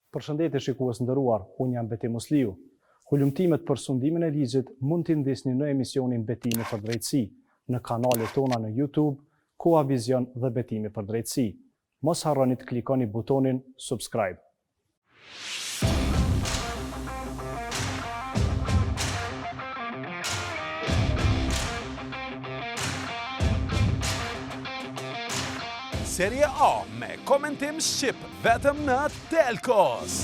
Përshëndetje shikues nderuar, unë jam Beti Musliu. Hulumtimet për sundimin e ligjit mund t'i ndisni në emisionin Betimi për drejtësi, në kanalet tona në YouTube, Koha Vision dhe Betimi për drejtësi. Mos harroni të klikoni butonin subscribe. Serie A me komentim shqip vetëm në Telkos.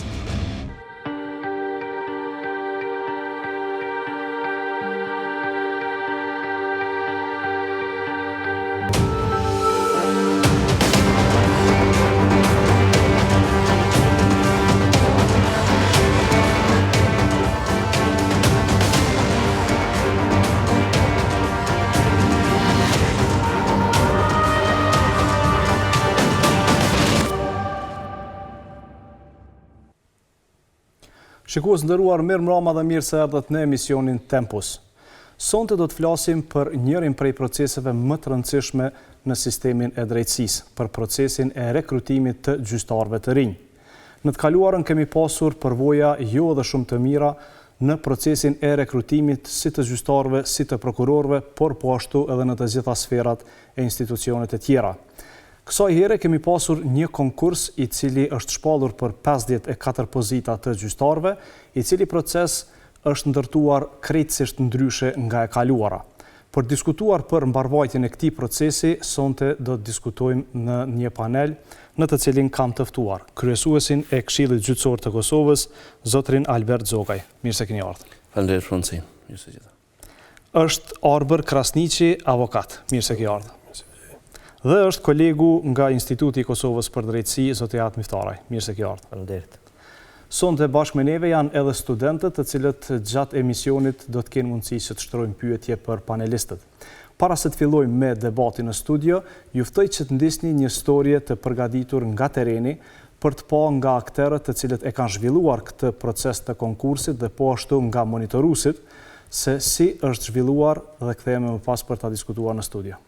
Shikues nderuar, mirë mbrëma dhe mirë se erdhët në emisionin Tempus. Sonte do të flasim për njërin prej proceseve më të rëndësishme në sistemin e drejtësisë, për procesin e rekrutimit të gjyqtarëve të rinj. Në të kaluarën kemi pasur përvoja jo edhe shumë të mira në procesin e rekrutimit si të gjyqtarëve, si të prokurorëve, por po ashtu edhe në të gjitha sferat e institucionet e tjera. Kësaj here kemi pasur një konkurs i cili është shpallur për 54 pozita të gjyqtarëve, i cili proces është ndërtuar krejtësisht ndryshe nga e kaluara. Për diskutuar për mbarvajtjen e këtij procesi, sonte do të diskutojmë në një panel në të cilin kam të ftuar kryesuesin e Këshillit Gjyqësor të Kosovës, zotrin Albert Zogaj. Mirë se keni ardhur. Faleminderit për mundësinë. Mirë se gjitha. Është Arber Krasniqi, avokat. Mirë se ke ardhur. Dhe është kolegu nga Instituti i Kosovës për drejtësi, zoti Atë Miftaraj. Mirë se ke ardhur. Faleminderit. Sonte bashkë me neve janë edhe studentët, të cilët gjatë emisionit do të kenë mundësi që të shtrojnë pyetje për panelistët. Para se të fillojmë me debatin në studio, ju ftoj që të ndisni një storje të përgatitur nga tereni për të pa nga akterët të cilët e kanë zhvilluar këtë proces të konkursit dhe po ashtu nga monitoruesit se si është zhvilluar dhe kthehemi më pas për ta diskutuar në studio.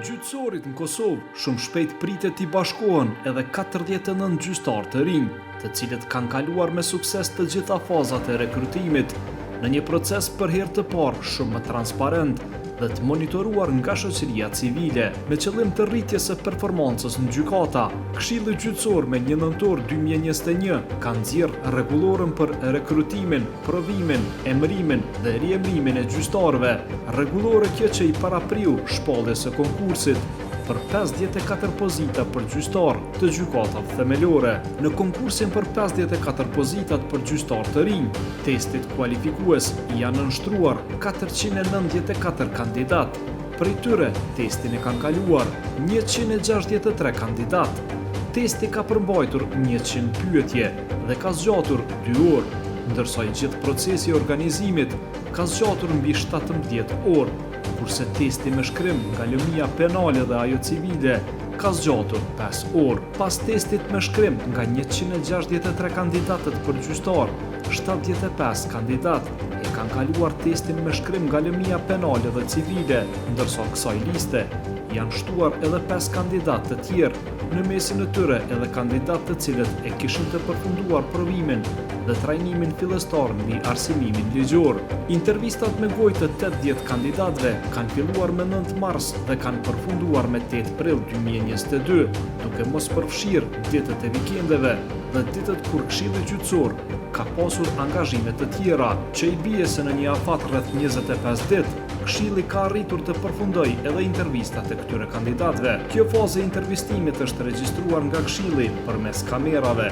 Gjyqësorit në Kosovë shumë shpejt pritet t'i bashkohen edhe 49 gjyqtar të rinj, të cilët kanë kaluar me sukses të gjitha fazat e rekrutimit, në një proces për herë të parë shumë më transparent dhe të monitoruar nga shoqëria civile, me qëllim të rritjes së performancës në gjykata. Këshilli Gjyqësor me 1 nëntor 2021 ka nxjerrë rregullorën për rekrutimin, provimin, emërimin dhe riemërimin e gjyqtarëve. Rregullore kjo që i parapriu shpalljes së konkursit për 54 pozita për gjyqtar të gjykatave themelore. Në konkursin për 54 pozitat për gjyqtar të rinj, testit kualifikues janë nënshtruar 494 kandidat. Prej tyre, testin e kanë kaluar 163 kandidat. Testi ka përmbajtur 100 pyetje dhe ka zgjatur 2 orë, ndërsa i gjithë procesi i organizimit ka zgjatur mbi 17 orë. Kurse testi me shkrim nga lëmia penale dhe ajo civile ka zgjatur 5 orë. Pas testit me shkrim nga 163 kandidatët për gjyqtar, 75 kandidat e kanë kaluar testin me shkrim nga lëmia penale dhe civile, ndërsa kësaj liste janë shtuar edhe 5 kandidat të tjerë, në mesin e tyre edhe kandidat të cilët e kishin të përfunduar provimin dhe trajnimin fillestar mbi arsimimin ligjor. Intervistat me gojë të 80 kandidatëve kanë filluar me 9 mars dhe kanë përfunduar me 8 prill 2022, duke mos përfshirë ditët e vikendeve dhe ditët kur Këshilli Gjyqësor ka pasur angazhime të tjera, që i bie se në një afat rreth 25 ditë, Këshilli ka arritur të përfundojë edhe intervistat e këtyre kandidatëve. Kjo fazë e intervistimit është regjistruar nga Këshilli përmes kamerave.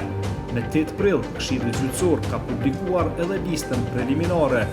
Në 8 prill, Këshilli Gjyqësor ka publikuar edhe listën preliminare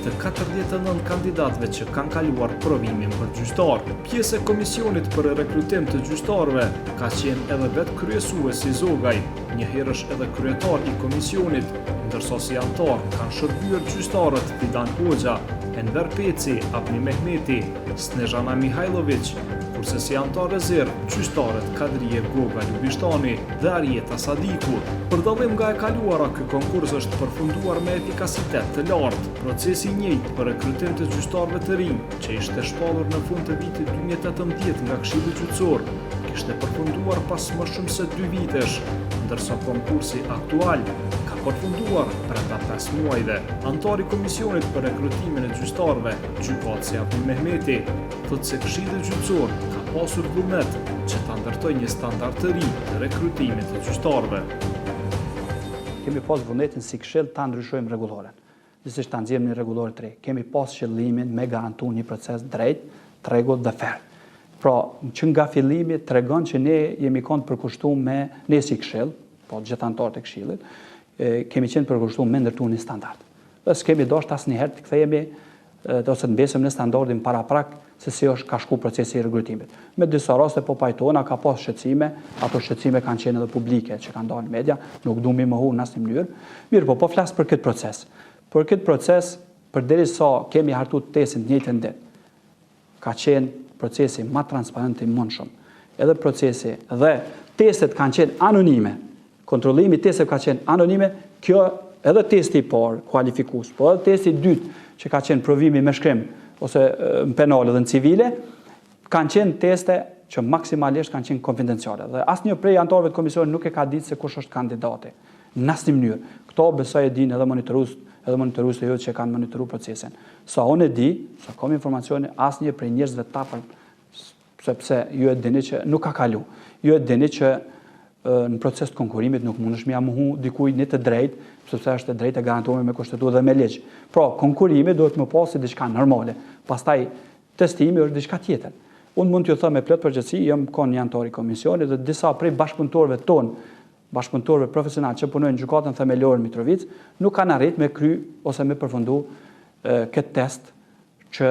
të 49 kandidatëve që kanë kaluar provimin për gjyqtar. Pjesë e komisionit për rekrutim të gjyqtarëve ka qenë edhe vetë kryesuesi Zogaj, njëherësh edhe kryetar i komisionit, ndërsa si antar kanë shërbyer gjyqtarët Fidan Hoxha, Enver Peci, Apni Mehmeti, Snežana Mihajlović, kurse si antar rezerv gjyqtarët Kadrije Goga Ljubishtani dhe Arjeta Sadiku. Për dallim nga e kaluara, ky konkurs është përfunduar me efikasitet të lartë. Procesi i njëjtë për rekrutim të gjyqtarëve të rinj, që ishte shpallur në fund të vitit 2018 nga Këshilli Gjyqësor, ishte përfunduar pas më shumë se 2 vitesh, ndërsa konkursi aktual ka përfunduar brenda 5 muajve. Antari i Komisionit për rekrutimin e gjyqtarëve, gjykatësi Abdul Mehmeti, thotë se Këshilli Gjyqësor ka pasur vullnet që ta ndërtojë një standard të ri të rekrutimit të gjyqtarëve. Kemi pas vullnetin si këshill ta ndryshojmë rregulloren. Gjithsesi ta nxjerrim një rregullor të re. Kemi pas qëllimin me garantu një proces drejt, të rregullt dhe fair. Pra, që nga fillimi tregon që ne jemi qenë përkushtuar me ne si këshill, po gjithë anëtarët e këshillit, kemi qenë përkushtuar me ndërtuar një standard. Dhe s'kemi dashur asnjëherë të kthehemi ose të mbesëm në standardin paraprak se si ka shku procesi i rekrutimit. Me disa raste po pajtona ka pas shqetësime, ato shqetësime kanë qenë edhe publike që kanë dalë në media, nuk du mi mohu në asnjë mënyrë. Mirë, po flas për këtë proces. Për këtë proces, përderisa kemi hartu testin të njëjtën ditë, ka qenë procesi më transparent i mundshëm. Edhe procesi dhe testet kanë qenë anonime. Kontrollimi i testeve ka qenë anonime. Kjo edhe testi i parë kualifikues, po edhe testi i dytë që ka qenë provimi me shkrim ose në penale dhe në civile, kanë qenë teste që maksimalisht kanë qenë konfidenciale. Dhe asnjë prej anëtarëve të komisionit nuk e ka ditë se kush është kandidati. Në asnjë mënyrë. Këto besoj e dinë edhe monitoruesit e jotë që kanë monitoruar procesin. Sa unë e di, sa kam informacione, asnjë prej njerëzve të tapër, sepse ju e dini që nuk ka kalu. Ju e dini që në proces të konkurimit nuk mundesh me mohu dikujt një të drejtë, sepse është e drejtë e garantuar me kushtetuar dhe me ligj. Pra, konkurimi duhet më pasi diçka normale. Pastaj testimi është diçka tjetër. Unë mund t'ju them me plot përgjegjësi, jam kon një anëtar i komisionit dhe disa prej bashkëpunëtorëve tonë, bashkëpunëtorëve profesional që punojnë në gjykatën themelore Mitrovic, nuk kanë arritur me kry ose me përfundu këtë test që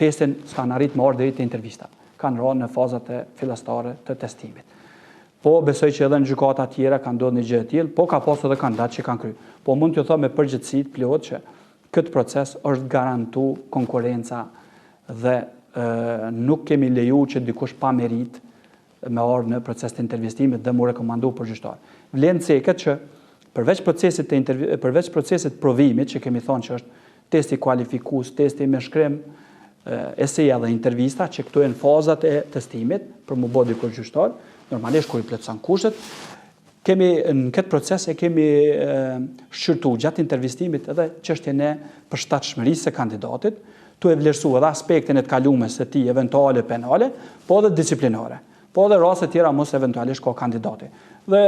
testin s'kan arritur me ardhur deri te intervista. Kanë rënë në fazat e fillestare të testimit. Po besoj që edhe në gjykata tjera kanë ndodhur një gjë e tillë, po ka pasur edhe kandidat që kanë kry. Po mund t'ju them me përgjegjësi të plot që këtë proces është garantu konkurenca dhe nuk kemi leju që dikush pa merit me ardhur në proces të intervistimit dhe mu rekomandu për gjyqtar. Vlen ceket që përveç procesit provimit që kemi thonë që është testi kualifikues, testi me shkrim, eseja dhe intervista, që këto janë fazat e testimit për mu bë dikush gjyqtar, normalisht kur i plotëson kushtet, në këtë proces e kemi shqyrtu gjatë intervistimit edhe çështjen e përshtatshmërisë së kandidatit, tu e vlerësu edhe aspektin e të kalumes së tij eventuale penale, po edhe disciplinare. Po edhe raste tjera mos eventualisht ka kandidati. Dhe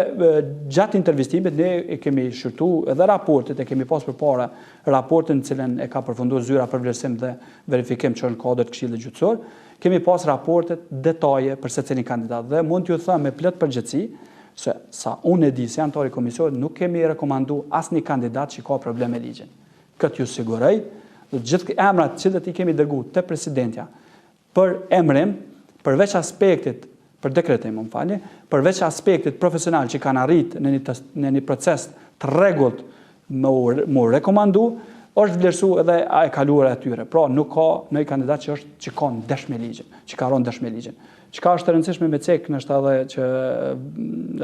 gjatë intervistimit ne e kemi shqyrtu edhe raportet, e kemi pas përpara raportin cilën e ka përfunduar zyra për vlerësim dhe verifikim që në kodër të Këshillit Gjyqësor, kemi pas raportet detaje për secilin kandidat dhe mund t'ju them me plot përgjegjësi se sa unë e di si anëtar i komisionit nuk kemi rekomandu asnjë kandidat që ka problem me ligjin. Këtë ju siguroj, dhe gjithë emrat që i kemi dërguar te presidentja për emrim, përveç aspektit për dekretim, më falni, përveç aspektit profesional që kanë arritë në një proces të rregullt më rekomandu, është vlerësu edhe e kaluar e atyre. Pra, nuk ka në kandidat që ka ndesh me ligjin, që ka rënë ndesh me ligjin. Çka është e rëndësishme me cek, nështë edhe që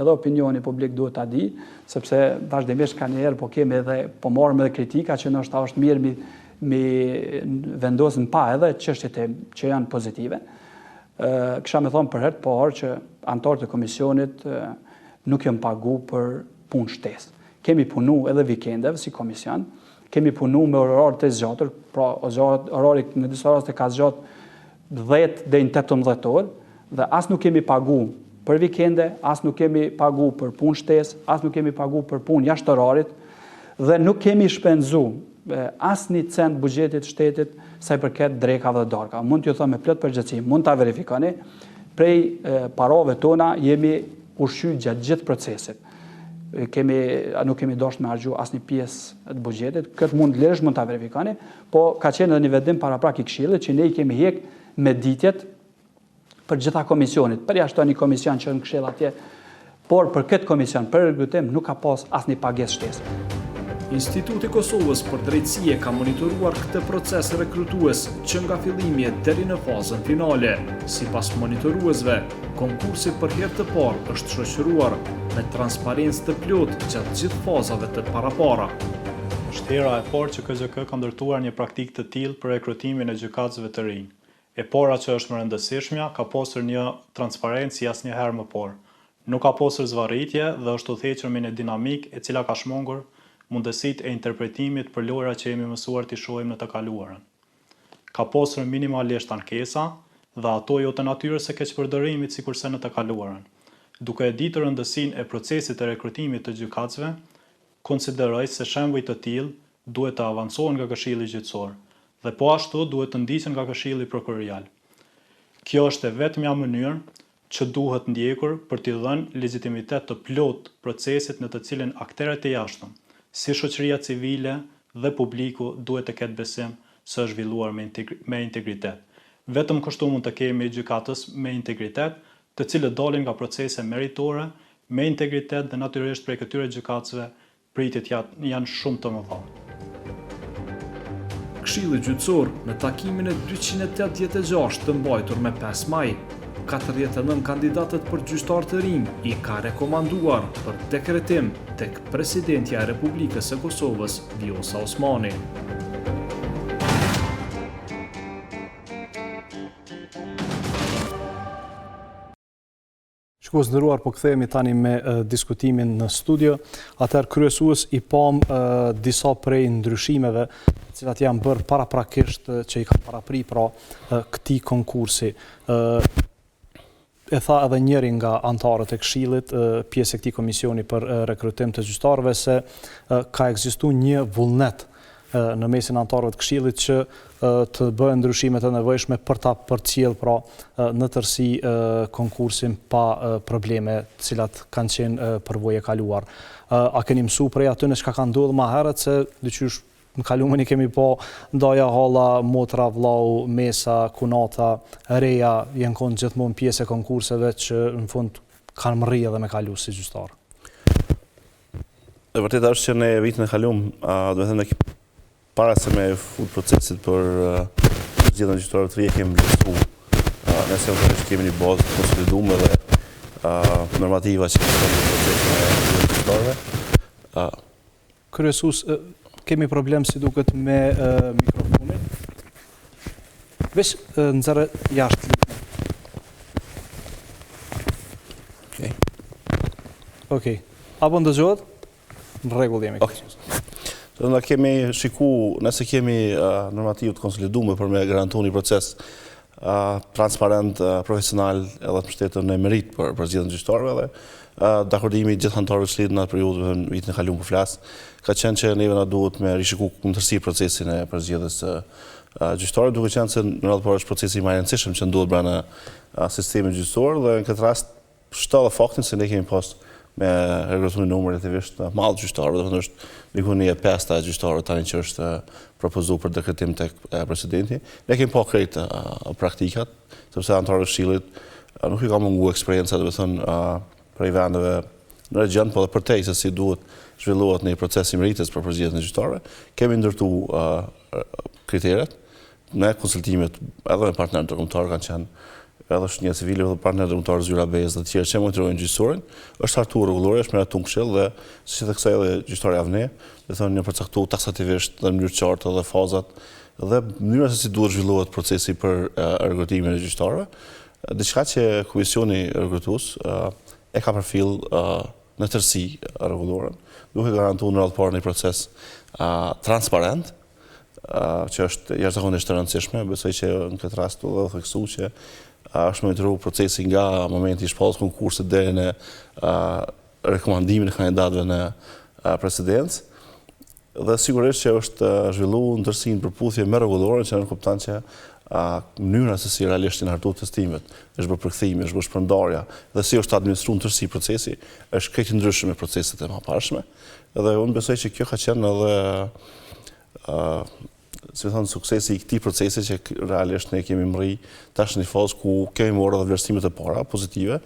edhe opinioni publik duhet ta di, sepse vazhdimisht ka njerë po kemi edhe, po marrim edhe kritika që nështë është mirë mi vendosin pa edhe çështjet që janë pozitive. Kisha me thonë për herë të parë që anëtarët e komisionit nuk janë pagu për punë shtesë. Kemi punu edhe vikendeve si komision, kemi punu me orar të zgjatër, pra orari në disa raste ka zgjatë 10 deri në 18 orë, dhe as nuk kemi pagu për vikende, as nuk kemi pagu për punë shtesë, as nuk kemi pagu për punë jashtë orarit, dhe nuk kemi shpenzu as një cent buxhetit shtetit sa i përket drekave dhe darka. Mund t'ju them me plot përgjegjësi, mund ta verifikoni, prej parave tona jemi ushqyer gjatë gjithë procesit. Nuk kemi dashur me harxhu asnjë pjesë të buxhetit, këtë mund ta verifikoni, po ka qenë edhe një vendim paraprak i Këshillit që ne i kemi hek me ditjet për gjitha komisionit, për jashtë një komision që në Këshill atje, por për këtë komision, për rekrutim, nuk ka pas asnjë pagesë shtesë. Instituti Kosovës për Drejtësi ka monitoruar këtë proces rekrutues që nga fillimi deri në fazën finale. Sipas monitoruesve, konkursi për herë të parë është shoqëruar me transparencë të plotë gjatë gjithë fazave të parapara. Është hera e parë që KGK ka ndërtuar një praktikë të tillë për rekrutimin e gjykatësve të rinj. E para që është më rëndësishmja, ka pasur një transparencë si asnjëherë më parë. Nuk ka pasur zvarritje dhe është udhëhequr me një dinamik e cila ka shmangur mundësitë e interpretimit për lojra që jemi mësuar t'i shohim në të kaluarën. Ka pasur minimalisht ankesa dhe ato jo të natyrës së keqpërdorimit sikurse në të kaluarën. Duke e ditur rëndësinë e procesit të rekrutimit të gjykatësve, konsideroj se shembuj të tillë duhet të avancohen nga Këshilli Gjyqësor dhe po ashtu duhet të ndiqen nga Këshilli Prokurorial. Kjo është e vetmja mënyrë që duhet ndjekur për t'i dhënë legjitimitet të plot procesit në të cilin aktorët e jashtëm, si shoqëria civile dhe publiku duhet të ketë besim se është zhvilluar me integritet. Vetëm kështu mund të kemi gjykatës me integritet, të cilët dalin nga procese meritore, me integritet dhe natyrisht prej këtyre gjykatësve pritet janë shumë të mëdha. Këshilli Gjyqësor në takimin e 286 të mbajtur me 5 maj, 49 kandidatët për gjyqtar të rinj i ka rekomanduar për dekretim tek Presidentja e Republikës së Kosovës, Vjosa Osmani. Shikues nderuar, po kthehemi tani me diskutimin në studio. Atëherë kryesues i pam disa prej ndryshimeve, të cilat janë bërë paraprakisht që i ka parapri pra këtij konkursi. E tha edhe njëri nga antarët e Këshillit, pjesë e këtij komisioni për rekrutim të gjyqtarëve, se ka ekzistuar një vullnet në mesin antarëve të Këshillit që të bëhen ndryshimet e nevojshme për ta përcjell pra në tërësi konkursin pa probleme të cilat kanë qenë përvojë e kaluar. A keni mësuar prej aty në çka ka ndodhur më herët, se dyqysh në kalumin i kemi po ndaja halla, motra, vllau, mesa, kunata, reja, jenë konë gjithmonë pjesë e konkurseve që në fund kanë më rri edhe me kalu si gjyqtar. E vërtet është që ne vitin e kalum, do të thënë para se me fut procesit për zgjedhjen e gjyqtarëve të rinj kemi vlerësuar. Ne kemi një bazë të konsoliduar dhe normativa që kanë procesin e gjyqtarëve. Kryesues, kemi problem si duket me mikrofonin. Veç nxerrë jashtë. Okej. Apo ndëgjohet? Në rregull jemi. Ne kemi shikuar, nëse kemi normativë të konsoliduar për me garantuar një proces transparent, profesional edhe të mbështetur në merit për zgjedhjen e gjyqtarëve dhe dakordimi i gjithë anëtarëve të Këshillit në atë periudhë në vitin e kaluar po flas, ka qenë që neve na duhet me rishikuar në tërësi procesin e përzgjedhjes së gjyqtarëve, duke qenë se në radhë parë është procesi më i rëndësishëm që ndodhet brenda sistemit gjyqësor dhe në këtë rast shtolla faktin se ne kemi pas me regrutimin numër relativisht madh gjyqtarëve, do të thonë është diku një 5 gjyqtarë tani që është propozuar për dekretim tek presidenti. Ne kemi pa krejt praktikat, sepse anëtarët e Këshillit nuk i ka munguar eksperjenca, do të thonë prej vendeve në region, po edhe përtej se si duhet zhvillohet një proces i meritës për përzgjedhjen e gjyqtarëve. Kemi ndërtuar kriteret në konsultimet edhe me partnerët ndërkombëtar kanë qenë edhe Shtënia Civile dhe partnerët ndërkombëtar Zyra Bejës dhe të tjerë që monitorojnë gjyqësorin. Është hartuar rregullore, është miratuar Këshill dhe siç e theksoi edhe gjyqtari Avne, do të thonë një përcaktuar taksativisht dhe në mënyrë të qartë dhe fazat dhe mënyra se si duhet zhvillohet procesi për rekrutimin e gjyqtarëve. Diçka që komisioni rekrutues e ka përfill në tërësi rregullorën, duke garantuar në radhë parë një proces transparent, që është jashtëzakonisht e rëndësishme. Besoj që në këtë rast do të theksoj që është monitoruar procesi nga momenti i shpalljes konkursit deri në rekomandimin e kandidatëve në presidencë. Dhe sigurisht që është zhvilluar në tërësi në përputhje me rregullorën që kupton që mënyra se si realisht janë hartuar testimet, është bërë përkthimi, është bërë shpërndarja dhe si është administruar në tërësi procesi, është krejt ndryshe me proceset e mëparshme. Dhe unë besoj që kjo ka qenë edhe si thonë suksesi i këtij procesi që realisht ne kemi mri tash në një fazë ku kemi marrë edhe vlerësimet e para pozitive,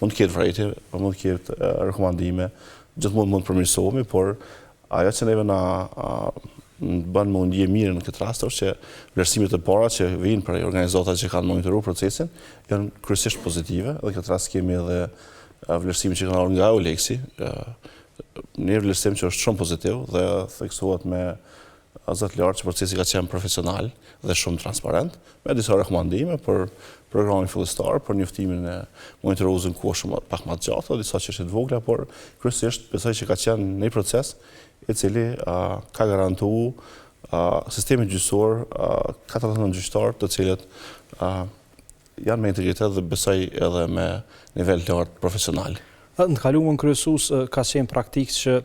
mund të ketë vërejtje, mund të ketë rekomandime, gjithmonë mund të përmirësohemi, por ajo që neve na bën më ndje mirë në këtë rast është që vlerësimet e para që vijnë prej organizatat që kanë monitoruar procesin janë kryesisht pozitive, dhe këtë rast kemi edhe vlerësimin që kanë ardhur nga Oleksi, një vlerësim që është shumë pozitiv dhe theksohet me zot lartë që procesi ka qenë profesional dhe shumë transparent, me disa rekomandime për programin fillistar, për njoftimin e monitoruesën ku shumë pak më të gjatë, disa çështje të vogla, por kryesisht besoj që ka qenë një proces i cili ka garantuar sistemin gjyqësor, 49 gjyqtar të cilët janë me integritet dhe besoj edhe me nivel lartë profesional. Në kaluamën kryesues ka qenë praktikë që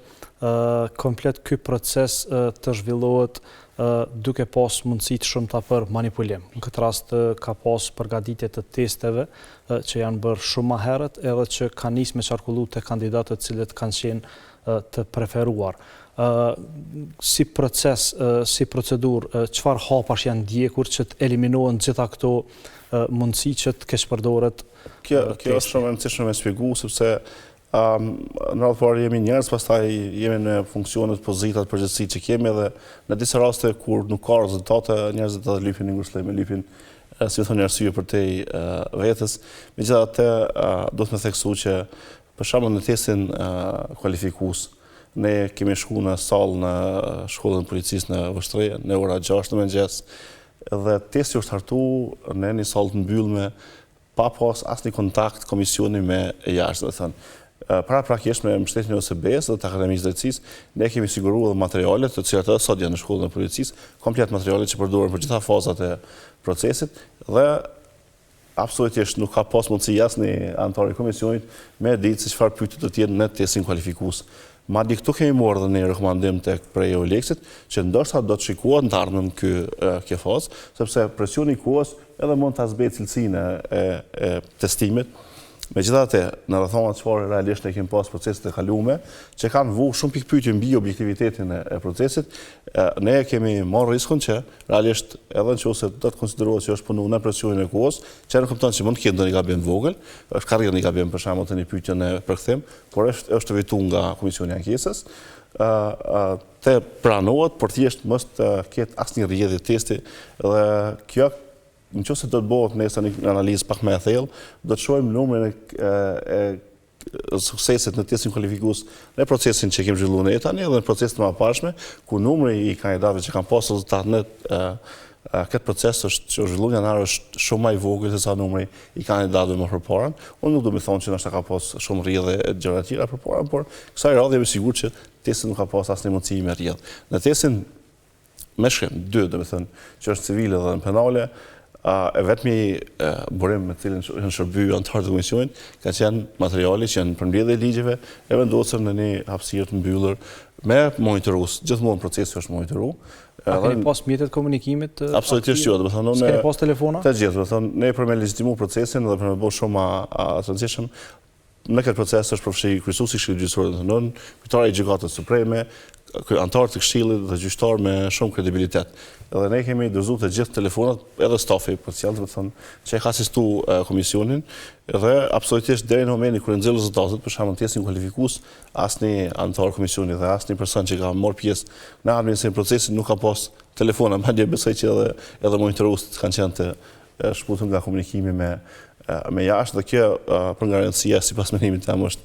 komplet ky proces të zhvillohet duke pas mundësi të shumta për manipulim. Në këtë rast ka pas përgatitje të testeve që janë bërë shumë më herët edhe që kanë nisë me qarkullu të kandidatët cilët kanë qenë të preferuar. Si proces, si procedur, çfarë hapash janë ndjekur që të eliminohen gjitha këto mundësi që të keq përdoret? Kjo është shumë e rëndësishme me shpjegu, sepse në radhë parë jemi njerëz, pastaj jemi në funksionet, pozitat, përgjegjësi që kemi dhe në disa raste kur nuk ka rezultate, njerëzit edhe lypin një ngushëllim, lypin si më thonë arsye për te vetës. Megjithatë, do të më theksu që për shembull në testin kualifikues, ne kemi shku në sallë në shkollën e policisë në Vështre, në ora 6 në mëngjes, dhe testi është hartu në një sallë të mbyllme, pa pas asnjë kontakt komisioni me jashtë, do thënë. Para prakisht me mbështetjen e OSB-s dhe të Akademisë së Drejtësisë, ne kemi siguruar edhe materialet të cilat edhe sot janë në shkollën e policisë, komplet materialet që përdoren për gjitha fazat e procesit dhe absolutisht nuk ka pas mundësi asnjë antar i komisionit me ditë se çfarë pyetje do të jenë në testin kualifikues. Madje këtu kemi marrë dhe një rekomandim tek prej EULEX-it që ndoshta do të shikohet në ardhmen kjo fazë, sepse presioni i kohës edhe mund ta zbejë cilësinë e testimit. Megjithatë, në rrethana çfarë realisht ne kemi pas proceset e kaluara, që kanë vu shumë pikë pyetje mbi objektivitetin e procesit, ne kemi marrë riskun që realisht edhe nëse do të konsiderohet që është punuar në presionin e kohës, që nuk kupton se mund të ketë ndonjë gabim të vogël, është ka rrjedhë një gabim për shembull të një pyetje në përkthim, por është evitu nga komisioni i ankesës, të pranohet, por thjesht mos të ketë asnjë rrjedhje testi dhe kjo nëse do të bëhet nesër një analizë pak më e thellë, do të shohim numrin e suksesit në testin kualifikues në procesin që kemi zhvilluar ne tani dhe në procesin e mëparshme, ku numri i kandidatëve që kanë pasur rezultat në këtë proces që është zhvilluar janar është shumë më i vogël se sa numri i kandidatëve më përpara. Unë nuk do të thonë që ndoshta ka pas shumë rrjedhë gjëra të tjera përpara, por kësaj radhe jam i sigurt që testi nuk ka pas asnjë mundësi me rrjedhë. Në testin me shkrim 2, domethënë, që është civile dhe penale, e vetmi burim me cilin në shërbyer antarët e komisionit ka qenë materiali që janë përmbledhje e ligjeve e vendosur në një hapësirë të mbyllur me monitorues. Gjithmonë procesi është monitoruar. A keni pas mjetet komunikimit? Absolutisht jo, do të thonë keni pas telefona? Të gjithë, do të thonë ne për me legjitimu procesin dhe për me bëu shumë transition. Në këtë proces është përfshirë kryesuesi i Këshillit Gjyqësor të Nënë, kryetari i Gjykatës Supreme, antarë të Këshillit dhe gjyqtar me shumë kredibilitet. Edhe ne kemi dorëzuar të gjithë telefonat, edhe stafi policial, do të thonë, që ka asistuar komisionin, dhe absolutisht deri në momentin kur nxjerr rezultatet, për shembull testin kualifikues, asnjë antar komisioni dhe asnjë person që ka marrë pjesë në administrimin e procesit nuk ka pas telefona, madje besoj që edhe monitoruesit kanë qenë të shputur nga komunikimi me jashtë, dhe kjo për garancia sipas mendimit tim është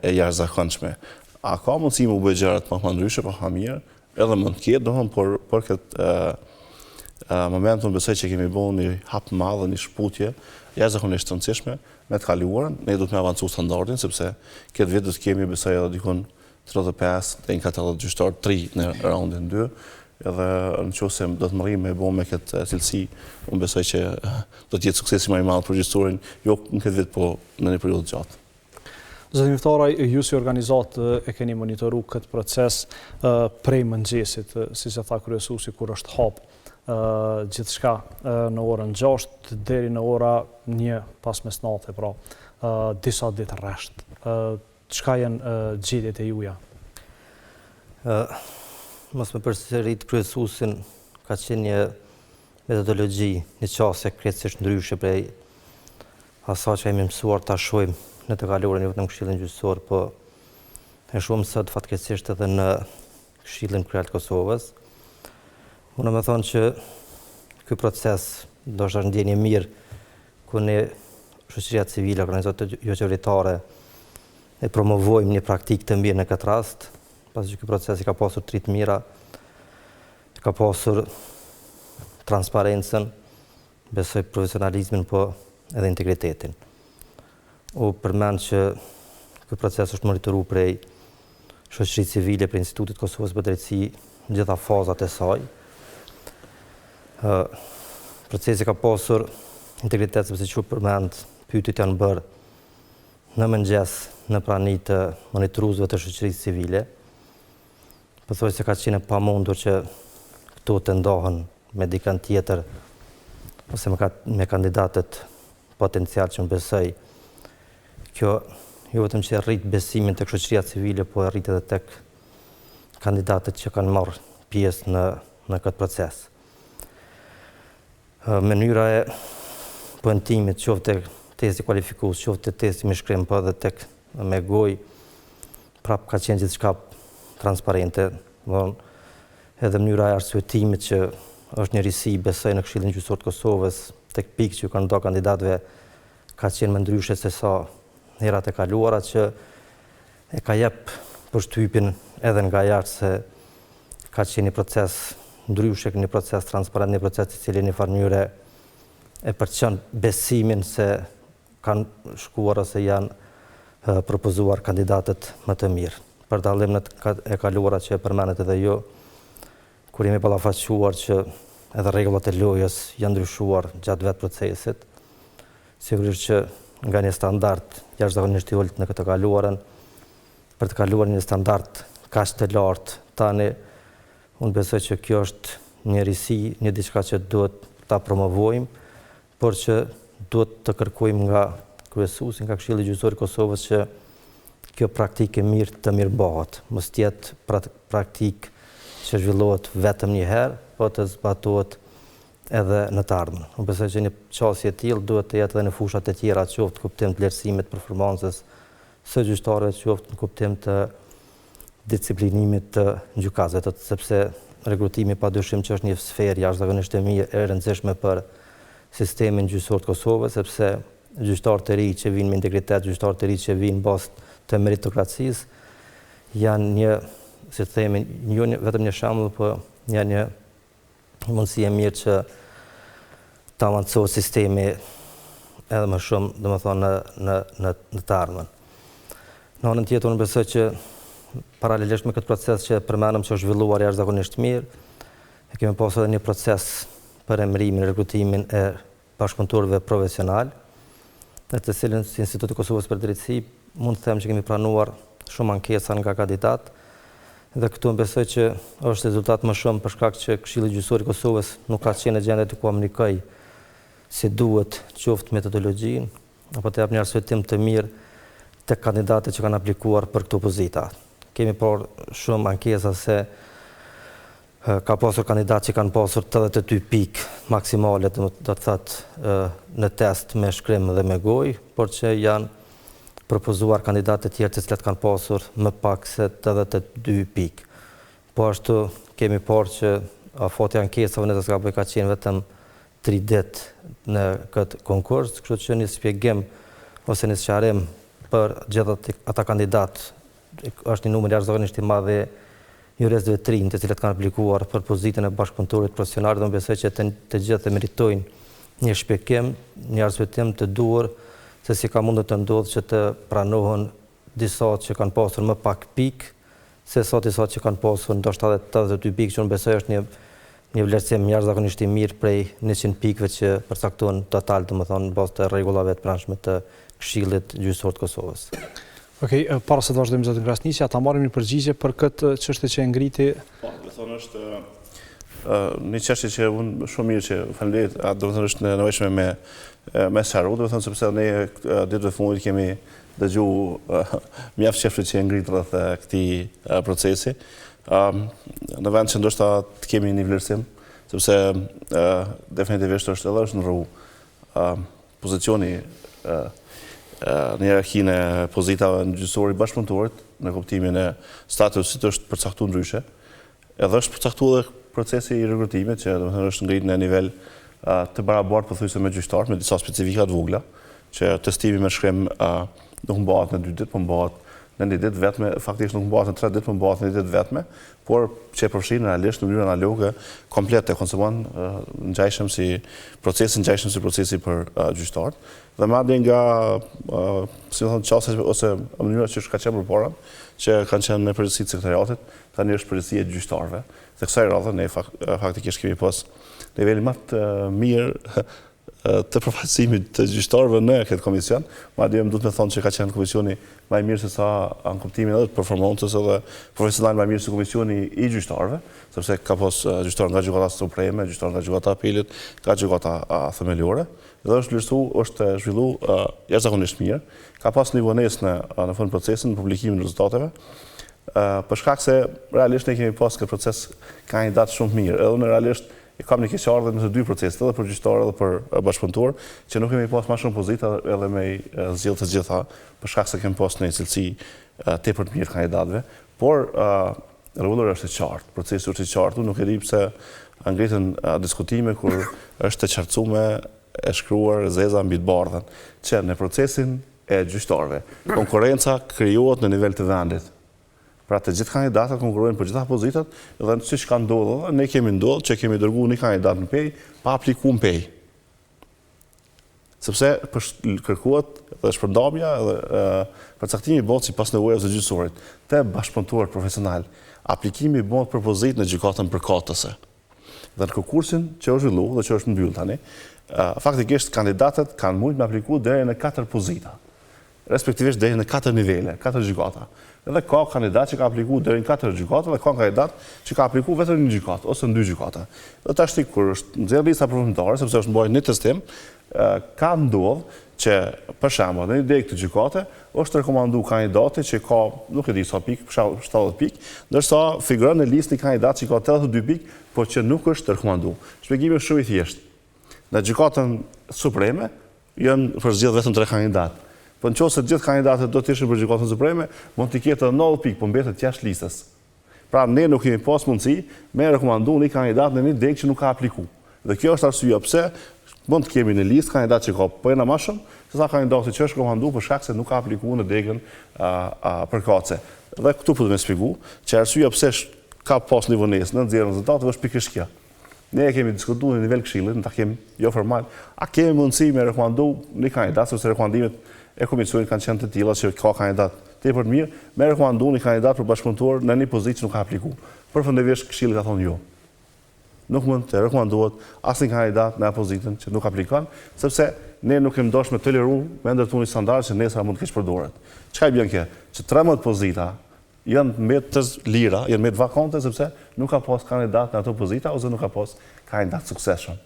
e jashtëzakonshme. A ka mundësi më bëjë gjërat pak më ndryshe, pak më mirë, edhe mund të ketë, domethënë, por këtë moment unë besoj që kemi bërë një hap të madh, një shkputje jashtëzakonisht të rëndësishme me të kaluarën. Ne do të më avancu standardin sepse këtë vit do të kemi besoj edhe dikon 35 deri në 40 gjyqtar, 3 në raundin 2. Edhe nëse do të mërrim me bëmë me këtë cilësi, unë besoj që do të jetë suksesi më i madh për gjyqësorin, jo në këtë vit, po në një periudhë gjatë. Zoti Miftaraj, ju si organizatë e keni monitoru këtë proces prej mëngjesit, si se tha kryesuesi, kur është hap gjithçka në orën 6 deri në ora 1 pas mesnatë, pra disa ditë rresht. Çka janë gjendjet e juaja? Mos më përsërit kryesuesin, ka qenë një metodologji, një qasje krejtësisht ndryshe prej asaj që kemi mësuar ta shohim në të kaluarën në Këshillin Gjyqësor, po e shumë sot fatkeqësisht edhe në Këshillin Kryar të Kosovës. Unë më thonë që ky proces do është ndjenjë mirë ku ne shoqëria civile, organizatat jo qeveritare e promovojmë një praktikë të mirë në këtë rast, pasi që ky proces i ka pasur tri të mira. ka pasur transparencën, besoj profesionalizmin, po edhe integritetin. U përmend që ky proces është monitoru prej shoqërisë civile, prej Institutit Kosovës për Drejtësi, në gjitha fazat e saj. Procesi ka pasur integritet, sepse që përmend pyetjet janë bërë në mëngjes në prani të monitoruesve të shoqërisë civile. Pëthoj se ka qenë e pamundur që këto të ndohen me dikën tjetër ose me kandidatët potencial që më besoj. Kjo jo vetëm që rrit besimin tek shoqëria civile, po rrit edhe tek kandidatët që kanë marrë pjesë në këtë proces. Mënyra e pëntimit, qoftë testi kualifikues, qoftë testi me shkrim, po edhe tek me gojë, prap ka qenë gjithçka transparente. Edhe mënyra e arsyetimit që është një risi, besoj, në Këshillin Gjyqësor të Kosovës, tek pikë që kanë nda kandidatëve, ka qenë më ndryshe se sa herat e kaluara, që e ka jep përshtypjen edhe nga jashtë se ka qenë një proces ndryshe, një proces transparent, një proces i cili në farë mënyre e përqen besimin se kanë shkuar ose janë propozuar kandidatët më të mirë. Për dallim e kaluara që e përmenet edhe jo, kur jemi ballafaquar që edhe rregullat e lojës janë ndryshuar gjatë vetë procesit, sigurisht që nga një standard jashtëzakonisht i ulët në këtë kaluarën, për të kaluar një standard kaq të lartë, tani unë besoj që kjo është një risi, një diçka që duhet ta promovojmë, por që duhet të kërkojmë nga kryesuesi, nga Këshilli Gjyqësor i Kosovës, që kjo praktikë e mirë të mirëbëhet, mos tjetë praktikë që zhvillohet vetëm një herë, po të zbatohet edhe në të ardhmen. Unë besoj që një qasje e tillë duhet të jetë edhe në fushat e tjera, qoftë kuptim të vlerësimit performancës së gjyqtarëve, qoftë në kuptim të disciplinimit të gjykatësve, sepse rekrutimi padyshim që është një sferë jashtëzakonisht e rëndësishme për sistemin gjyqësor të Kosovës, sepse gjyqtarët e ri që vinë me integritet, gjyqtarët e ri që vinë bazë të meritokracisë, janë një, si të themi, jo vetëm një shembull, po janë një mundësi e mirë që ta avancohet sistemi edhe më shumë, domethënë në të ardhmen. Në anën tjetër, unë besoj që paralelisht me këtë proces që përmenëm që është zhvilluar jashtëzakonisht mirë, e kemi pasur edhe një proces për emërimin, rekrutimin e bashkëpunëtorëve profesional, në të cilin si Instituti Kosovës për Drejtësi mund të them që kemi pranuar shumë ankesa nga kandidat, dhe këtu më besoj që është rezultat më shumë për shkak që Këshilli Gjyqësor i Kosovës nuk ka qenë në gjendje të komunikojë si duhet qoftë metodologjinë, apo të jap një arsyetim të mirë tek kandidatët që kanë aplikuar për këto pozita. Kemi parë shumë ankesa se ka pasur kandidatë që kanë pasur 82 pikë maksimale, do të thotë në test me shkrim dhe me gojë, por që janë propozuar kandidatë të tjerë të cilët kanë pasur më pak se 82 pikë. Po ashtu kemi parë që afati ankesave në të skapoj ka qenë vetëm 3 ditë në këtë konkurs, kështu që një shpjegim ose një sqarim për gjithë ata kandidatë është një numër jashtëzakonisht i madh i juristëve të rinj të cilët kanë aplikuar për pozitën e bashkëpunëtorit profesional, dhe besoj që të gjithë meritojnë një shpjegim, një arsyetim të duhur se si ka mundur të ndodhë që të pranohen disa që kanë pasur më pak pikë, se sa disa që kanë pasur ndoshta edhe 82 pikë, që unë besoj është një vlerësim jashtëzakonisht i mirë prej 100 pikëve që përcaktohen total, domethënë në bazë të rregullave të brendshme të Këshillit Gjyqësor të Kosovës. Okej, para se të vazhdojmë zotin Krasniqi, ta marrim një përgjigje për këtë çështje që e ngriti. Po, do të thonë është një çështje që unë shumë mirë që faleminderit, do të thonë është nevojshme me sqaruar, do të thonë sepse ne ditëve të fundit kemi dëgjuar mjaft çështje që ngrit rreth këtij procesi. Në vend që ndoshta të kemi një vlerësim, sepse definitivisht është në rrugë pozicioni në hierarkinë e pozitave në gjyqësori bashkëpunëtorit, në kuptimin e statusit është përcaktuar ndryshe, edhe është përcaktuar edhe procesi i rekrutimit, që domethënë është ngritur në nivel të barabartë pothuajse me gjyqtarët, me disa specifika të vogla, që testimi me shkrim nuk mbahet në 2 ditë, po mbahet në një ditë vetme, faktikisht nuk mbahet në 3 ditë, më mbahet në një ditë vetme, por që e përfshin realisht në mënyrë analoge komplet e konsumon ngjajshëm si procesi për gjyqtarët. Dhe madje nga si më thonë çështja ose mënyra që ka qenë përpara, që kanë qenë në përgjithësi të sekretariatit, tani është përgjithësia e gjyqtarëve. Dhe kësaj radhe ne faktikisht kemi pas nivelin më të mirë të përfaqësimit të gjyqtarëve në këtë komision, madje më duhet me thonë që ka qenë komisioni më i mirë se sa në kuptimin edhe të performancës edhe profesional më i mirë se komisioni i gjyqtarëve, sepse ka pas gjyqtarë nga gjykata supreme, gjyqtarë nga gjykata apelit, nga gjykata themelore, dhe është zhvillu jashtëzakonisht mirë. Ka pas një vonesë në fund procesin, në publikimin e rezultateve, për shkak se realisht ne kemi pas këtë proces kandidat shumë mirë, edhe në realisht kam një keqardhje në të dy proceset, edhe për gjyqtar edhe për bashkëpunëtor, që nuk kemi pas më shumë pozita edhe me zgjedhje të gjitha, për shkak se kemi pas një cilësi tepër të mirë kandidatëve, por rregullori është i qartë, procesi është i qartë, nuk e di pse ngritën diskutime kur është e qartësuar, e shkruar zeza mbi të bardhën, që në procesin e gjyqtarëve konkurrenca krijohet në nivel të vendit. Pra të gjithë kandidatët konkurrojnë për gjitha pozitat, dhe siç ka ndodhur, ne kemi ndodhur që kemi dërguar një kandidat në pej, pa aplikuar në pej. Sepse kërkohet edhe shpërndamja edhe përcaktimi bëhet sipas nevojave të gjyqësorit. Te bashkëpunëtor profesional, aplikimi bëhet për pozitë në gjykatën përkatëse. Dhe në konkursin që është zhvilluar dhe që është mbyllur tani, faktikisht kandidatët kanë mujtë me aplikuar deri në 4 pozita, respektivisht deri në 4 nivele, 4 gjykata. Edhe ka kandidat që ka aplikuar deri në 4 gjykata dhe ka kandidat që ka aplikuar vetëm në një gjykatë ose në 2 gjykata. Dhe tash kur është nxjerrë lista përfundimtare, sepse është mbajtur një testim, ka ndodhur që për shembull në një degë të gjykate është rekomanduar kandidati që ka, nuk e di sa pikë, 70 pikë, ndërsa figuron në listë një kandidat që ka 82 pikë, por që nuk është rekomanduar. Shpjegimi është shumë i thjeshtë. Në gjykatën supreme janë përzgjedhur vetëm 3 kandidatë. Po nëse të gjithë kandidatët do të ishin për gjykatën supreme, mund të ketë 90 pikë, po mbetet jashtë listës. Pra ne nuk kemi pas mundësi me rekomanduar një kandidat në një degë që nuk ka aplikuar. Dhe kjo është arsyeja pse mund të kemi në listë kandidat që ka pena më shumë, sesa kandidati që është rekomanduar për shkak se nuk ka aplikuar në degën përkatëse. Dhe këtu po të më shpjegoj që arsyeja pse ka pas një vonesë në nxjerrjen e rezultateve është pikërisht kjo. Ne kemi diskutuar në nivel këshillit, në takim jo formal, a kemi mundësi me rekomanduar një kandidat ose rekomandimet e komisionit kanë qenë të tilla që ka kandidat tepër të mirë, me rekomanduar një kandidat për bashkëpunëtor në një pozitë që nuk ka aplikuar. Përfundimisht këshilli ka thonë jo. Nuk mund të rekomandohet asnjë kandidat në pozitën që nuk aplikon, sepse ne nuk kemi dashur me toleru me ndërtuar një standard që nesër mund të keq përdoret. Çka i bën kjo? Që 13 pozita janë mbetë lira, janë mbetë vakante sepse nuk ka pas kandidat në ato pozita ose nuk ka pas kandidat suksesshëm.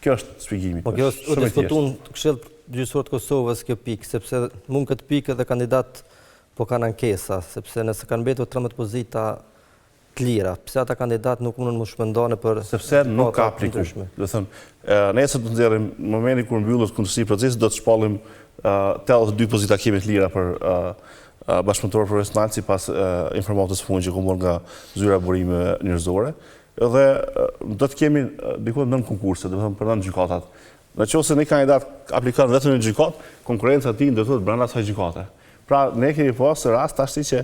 Kjo është shpjegimi. Po kjo është diskutuar në Këshillin Gjyqësor të Kosovës kjo pikë, sepse mund këtë pikë edhe kandidat po kanë ankesa, sepse nëse kanë mbetur 13 pozita të lira, pse ata kandidat nuk mundën më shpërndane për sepse nuk ka aplikuar. Do thënë, nëse do të nxjerrim në momentin kur mbyllet kundërshti procesi, do të shpallim 82 pozita kemi të lira për bashkëpunëtor profesional sipas informatës fundit që komon nga zyra burimeve njerëzore. Edhe do të kemi diku 9 konkurse, do të thënë për 9 gjykatat. Nëse një kandidat aplikon vetëm në gjykatë, konkurenca e tij ndërtohet brenda asaj gjykate. Pra ne kemi pas rast tash që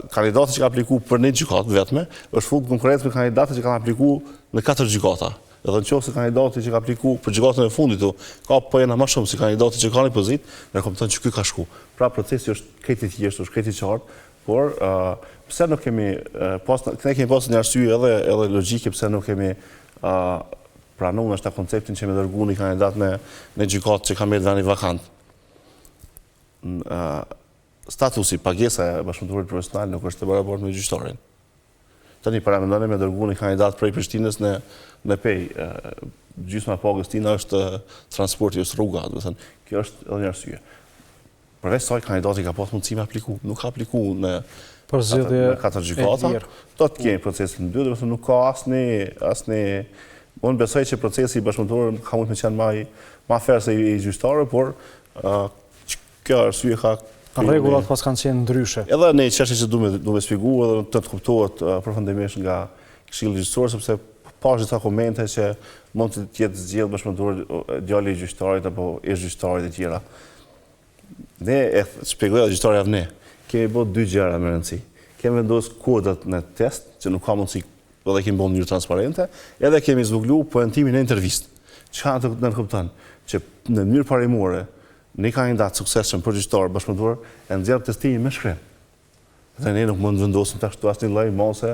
kandidatë që ka aplikuar për një gjykatë vetëm është futur konkurrencë me kandidatët që kanë aplikuar në 4 gjykata. Edhe nëse kandidati që ka aplikuar për gjykatën e fundit ka pena më shumë se kandidati që ka në pozitë, ne kupton që ky ka shku. Pra procesi është krejt i thjeshtë, është krejt i qartë, por pse nuk kemi pas ne kemi pas një arsye edhe logjike pse nuk kemi pranuar ashta konceptin që me dërguar një kandidat në gjykatë që ka mbetur vani vakant. Statusi, pagesa e bashkëpunëtorit profesional nuk është e barabartë me gjyqtarin. Tani para mendoni me dërguar një kandidat prej Prishtinës në Pej. Gjysma e pagës tina është transporti, është rruga, do të thënë, kjo është edhe një arsye. Përveç saj kandidati ka pas mundësi me apliku, nuk ka apliku në 4 gjykata, do të kemi procesin 2, do të thënë nuk ka asnjë. Unë besoj që procesi i bashkëpunëtorëve ka mund të qenë më fair se i gjyqtarëve, por kjo arsye ka rregullat pas kanë qenë ndryshe. Edhe në çështje që duhet shpjeguar edhe të kuptohet përfundimisht nga Këshilli Gjyqësor, sepse pash disa komente që mund të jetë zgjedhë bashkëpunëtori djali i gjyqtarit apo ish gjyqtarit e tjera. Ne e shpjegoj gjyqtari javë ne. kemi bërë 2 gjëra me rëndësi. Kemi vendosur kodat në test, që nuk ka mundësi, edhe kemi bërë në mënyrë transparente, edhe kemi zvoglu pointimin e intervistë. Çka të nënkupton që në mënyrë parimore një kandidat suksesshëm përgjithësor bashkëpunëtor e nxjerr testimin me shkrim. Dhe ne nuk mund të vendosim tash këtu asnjë lloj mose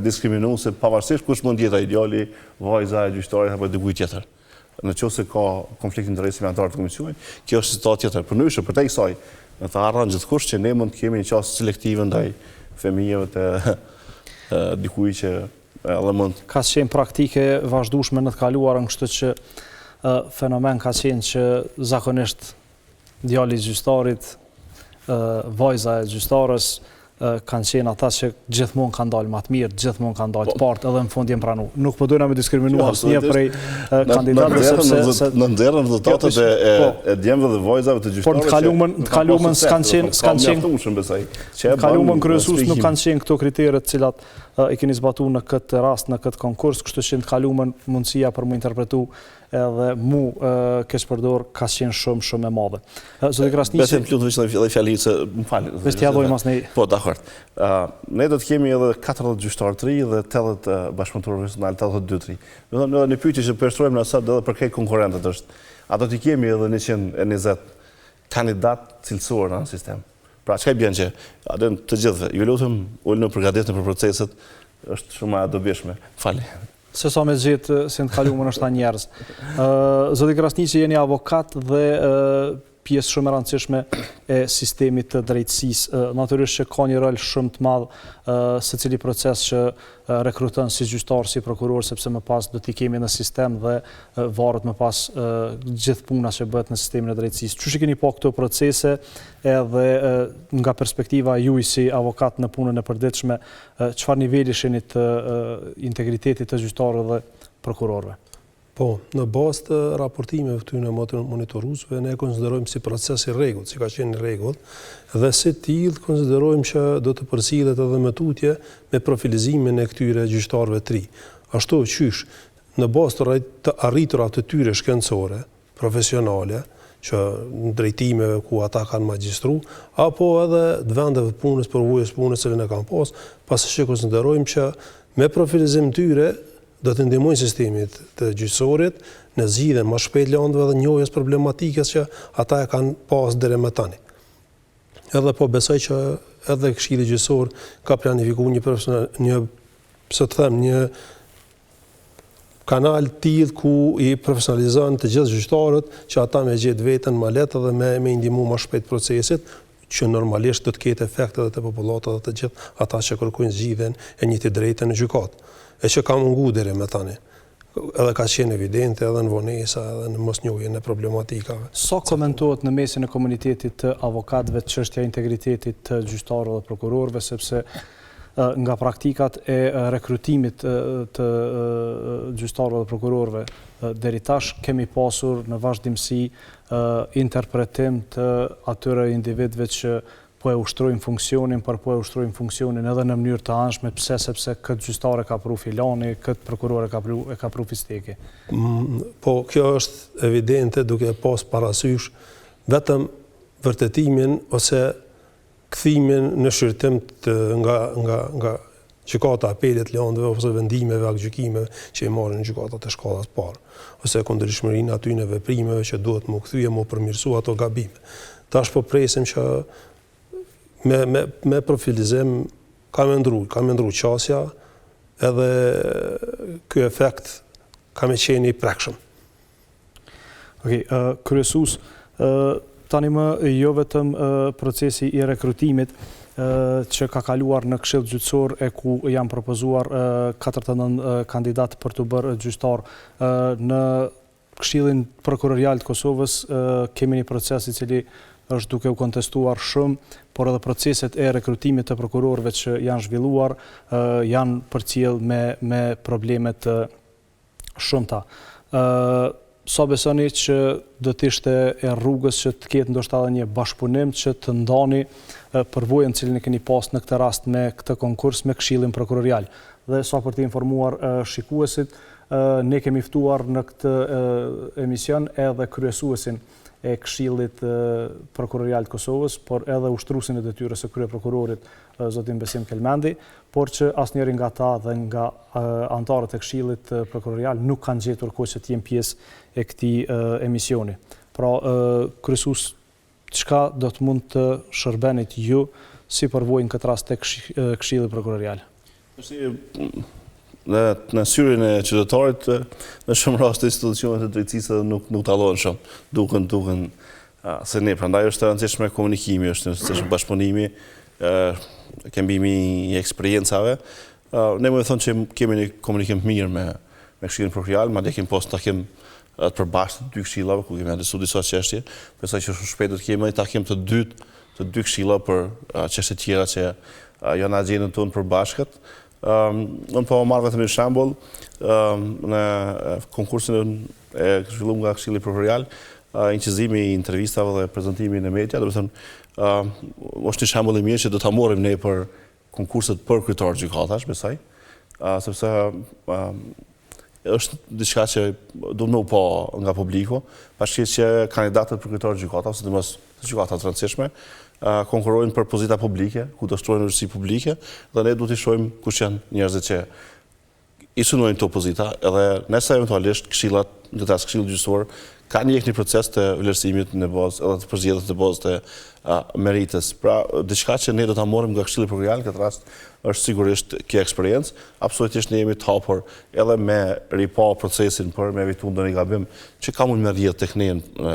diskriminuese pavarësisht kush mund të jetë ideali, vajza e gjyqtarit apo dikujt tjetër. Në qoftë se ka konflikt interesi me anëtarët e komisionit, kjo është situatë tjetër. Përndryshe përtej kësaj, në të harron gjithkusht që ne mund të kemi një qasje selektive ndaj fëmijëve të dikujt që edhe mund. Ka qenë praktike vazhdueshme në të kaluarën, kështu që fenomen ka qenë që zakonisht djali i gjyqtarit, vajza e gjyqtarës kanë qenë ata që gjithmonë kanë dalë më të mirë, gjithmonë kanë dalë të partë, edhe në fund jenë pranu. Nuk po dojna me diskriminu asnjë prej kandidatëve sepse në nxjerrën rezultatet e djemve dhe vajzave të gjyqtarëve. Por të kalumën s'kanë qenë kalumën kryesues nuk kanë qenë këto kriteret cilat i keni zbatuar në këtë rast, në këtë konkurs, kështu që në të kalumën mundësia për mu interpretu edhe mu keqpërdor ka qenë shumë e madhe. Zoti Krasniqi. Besoj të lutem edhe fjali se më fal. Vetë t'ia vojmë as ne. Po, dakord. Ne do të kemi edhe 40 gjyqtarë të ri dhe 80 bashkëpunëtorë profesional, 82 të ri. Do të thonë në pyetje që përshtrojmë në asaj edhe për këto konkurrentët është. A do të kemi edhe 120 kandidat cilësor në sistem. Pra çka bën që atë të gjithëve, ju lutem, ulni në përgatitjen për proceset është shumë e dobishme. Fali. Se sa me gjithë si në të kalumën është ta njerëz. Zoti Krasniqi, jeni avokat dhe pjesë shumë e rëndësishme e sistemit të drejtësisë. Natyrisht që ka një rol shumë të madh secili proces që rekruton si gjyqtar, si prokuror, sepse më pas do t'i kemi në sistem dhe varet më pas gjithë puna që bëhet në sistemin e drejtësisë. Çu keni pa këto procese edhe nga perspektiva juaj si avokat në punën e përditshme, çfarë niveli shihni të integritetit të gjyqtarëve dhe prokurorëve? Po, në bazë të raportimeve këtyre monitoruesve, ne konsiderojmë si proces i rregullt, si ka qenë i rregullt, dhe si tillë konsiderojmë që do të përcjellet edhe me tutje me profilizimin e këtyre gjyqtarëve të ri. Ashtu qysh, në bazë të arritura të tyre shkencore, profesionale, që në drejtimeve ku ata kanë magjistru, apo edhe të vendeve punës, përvojës punës që ne kanë pas, pasi që konsiderojmë që me profilizim tyre do të ndihmojnë sistemit të gjyqësorit në zgjidhjen më shpejt landëve dhe njohjes problematikës që ata e kanë pas deri më tani. Edhe po besoj që edhe Këshilli Gjyqësor ka planifikuar një kanal tillë ku i profesionalizon të gjithë gjyqtarët që ata me gjetë veten më lehtë dhe me ndihmu më shpejt procesit, që normalisht do të ketë efekt edhe te popullata dhe të gjithë ata që kërkojnë zgjidhjen e një të drejtë në gjykatë. E që ka mungu deri më tani. Edhe ka qenë evidente edhe në vonesa edhe në mosnjohjen e problematikave. Sa komentohet në mesin e komunitetit të avokatëve çështja e integritetit të gjyqtarëve dhe prokurorëve, sepse nga praktikat e rekrutimit të gjyqtarëve dhe prokurorëve deri tash kemi pasur në vazhdimsi interpretim të atyre individëve që po e ushtrojnë funksionin, por po e ushtrojnë funksionin edhe në mënyrë të anshme, pse sepse këtë gjyqtar e ka pru filani, këtë prokuror e ka pru fisteki. Po kjo është evidente duke pas parasysh vetëm vërtetimin ose kthimin në shqyrtim nga gjykata apelit landëve ose vendimeve apo gjykimeve që i marrin gjykatat e shkallës parë, ose kundërshmërinë aty në veprimeve që duhet më kthye më përmirësu ato gabime. Tash po presim që me profilizim ka me ndru qasja edhe ky efekt ka me qenë i prekshëm. Okej, kryesues, tani më jo vetëm procesi i rekrutimit që ka kaluar në Këshill Gjyqësor e ku janë propozuar 49 kandidat për të bërë gjyqtar. Në Këshillin Prokurorial të Kosovës kemi një proces i cili është duke u kontestuar shumë, por edhe proceset e rekrutimit të prokurorëve që janë zhvilluar janë përcjell me problemet shumëta. Sa besoni që do të ishte e rrugës që të ketë ndoshta edhe një bashkëpunim që të ndani përvojën cilën e keni pas në këtë rast me këtë konkurs me Këshillin Prokurorial. Dhe sa për të informuar shikuesit, ne kemi ftuar në këtë emision edhe kryesuesin e Këshillit Prokurorial të Kosovës, por edhe ushtruesin e detyrës së kryeprokurorit zotin Besim Kelmendi, por që asnjëri nga ta dhe nga anëtarët e Këshillit Prokurorial nuk kanë gjetur kohë që të jenë pjesë e këtij emisioni. Pra, kryesues, çka do të mund të shërbenit ju si përvojë në këtë rast tek Këshilli Prokurorial? Në syrin e qytetarit, në shumë raste institucionet e drejtësisë nuk tallohen shumë, duken se ne, prandaj është e rëndësishme komunikimi, është e rëndësishme bashkëpunimi, kembimi i eksperiencave. Ne më thonë që kemi një komunikim të mirë me Këshillin Prokurorial, madje kemi pas takim të përbashkët të dy këshillave, ku kemi adresuar disa çështje, besoj që shumë shpejt do të kemi një takim të dy këshilla për çështje tjera që janë në agjendën tonë përbashkët. Unë po marrë vetëm një shembull në konkursin e zhvilluar nga Këshilli Prokurorial, inqizimi i intervistave dhe prezantimi në media, do të thonë është një shembull i mirë që do ta marrim ne për konkurset për kryetar gjykatash, besoj, sepse është diçka që duhet më pa nga publiku, pashkë që kandidatët për kryetar gjykata, sidomos gjykata të rëndësishme, konkurrojnë për pozita publike, ku do shtrojnë urësi publike, dhe ne duhet të shohim kush janë njerëzit që i synojnë këto pozita, edhe nëse eventualisht këshillat, në këtë rast këshilli gjyqësor, ka një proces të vlerësimit në bazë edhe të përzgjedhjes në bazë të meritës. Pra, diçka që ne do ta marrim nga Këshilli Prokurorial, në këtë rast është sigurisht kjo eksperiencë, absolutisht ne jemi të hapur edhe me ripa procesin për me evitu ndonjë gabim që ka mund me rrjedh tek ne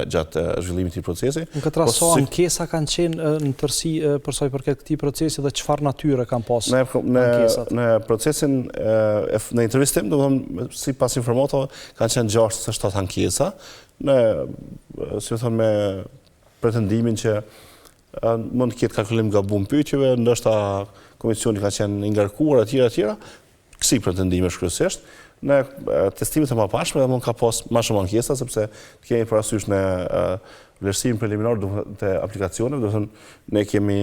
gjatë zhvillimit të procesi. Në këtë rast ankesa kanë qenë në tërësi për sa i përket këtij procesi dhe çfarë natyre kanë pas ankesat? Në procesin në intervistim, domethënë sipas informatave kanë qenë 6 ose 7 ankesa, si më thonë me pretendimin që mund të ketë kalkulim gabum pyetjeve, ndoshta komisioni ka qenë i ngarkuar etj. Kësi pretendime kryesisht. Në testimet e mëparshme mund ka pas më shumë ankesa sepse kemi parasysh në vlerësimin preliminar të aplikacioneve, do të thonë ne kemi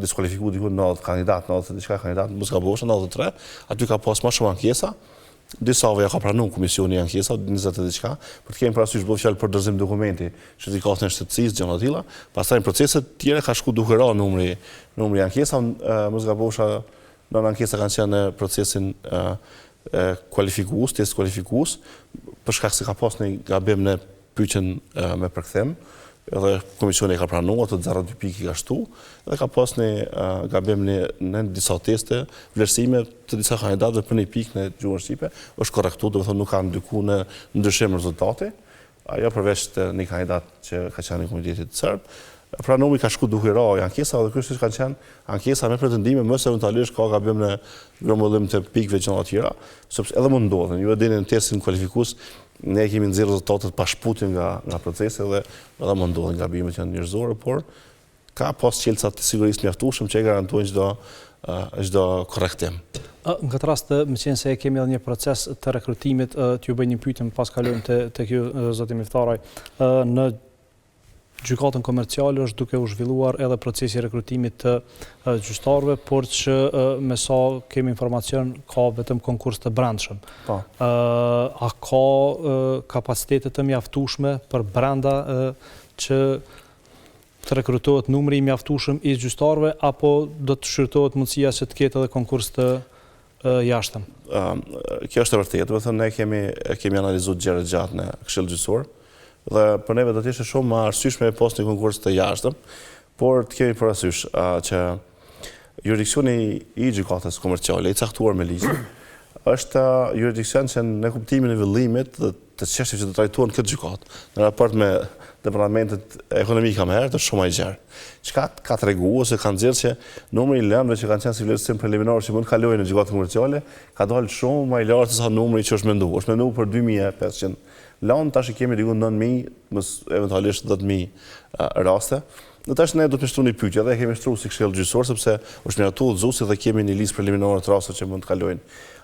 diskualifikuar diku 90 kandidat, 90 diçka kandidat, mos gabosh 93, aty ka pas më shumë ankesa. Disave ja ka pranuar komisioni ankesa 20 e diçka, për të kemi parasysh bëu fjalë për dorëzim dokumenti, certifikatën e shtetësisë, gjëra të tilla. Pastaj në proceset tjera ka shku duke ra numri ankesa, mos gabosha, në ankesa kanë qenë në procesin kualifikues, test kualifikues, për shkak se ka pas një gabim në pyetjen me përkthem, edhe komisioni ka pranuar të 0.2 pikë ka shtu, dhe ka pas një gabim në disa teste, vlerësime të disa kandidatëve për një pikë në gjuhën shqipe, është korrektuar, do të thonë nuk kanë ndikuar në ndryshim rezultati, ajo përveç të një kandidat që ka qenë në komunitetit serb. Pra numri ka shku duke ra ankesa dhe kryesisht kanë qenë ankesa me pretendime, mëse eventualisht ka gabim në gromullim të pikëve gjëra të tjera, sepse edhe mund ndodhen. Ju e dini në testin kualifikues ne kemi nxjerrë rezultatet pa shputje nga procesi dhe edhe mund ndodhen gabimet që janë njerëzore, por ka pas qelca të sigurisë mjaftueshëm që e garantojnë çdo korrektim. Në këtë rast, më qenë se kemi edhe një proces të rekrutimit, t'ju bëj një pyetje pas kalojmë tek ju zoti Miftaraj, në gjykatën komerciale është duke u zhvilluar edhe procesi i rekrutimit të gjyqtarëve, por që me sa kemi informacion ka vetëm konkurs të brendshëm. A ka kapacitete të mjaftueshme për brenda që të rekrutohet numri i mjaftueshëm i gjyqtarëve, apo do të shqyrtohet mundësia që të ketë edhe konkurs të jashtëm? Kjo është e vërtetë, do të thënë ne kemi analizuar gjëra gjatë në Këshillin Gjyqësor, dhe për neve do të ishte shumë më arsyeshme me pas një konkurs të jashtëm, por të kemi parasysh që jurisdiksioni i gjykatës komerciale i caktuar me ligj është jurisdiksion që në kuptimin e vëllimit dhe të çështjeve që do trajtohen këtë gjykatë në raport me departamentet ekonomike më herët është shumë i gjerë. Çka ka treguar se kanë nxjerrë që numri i lëndëve që kanë qenë si vlerësim preliminar që mund të kalojnë në gjykatë komerciale ka dalë shumë më i lartë se sa numri që është menduar. Është menduar për 2500 lanë, tash kemi diku 9.000, eventualisht 10.000 raste. Në tash ne do të shtruani pyetje dhe kemi shtruar si Këshill Gjyqësor sepse është miratuar udhëzuesi dhe kemi një listë preliminare të rasteve që mund të kalojnë.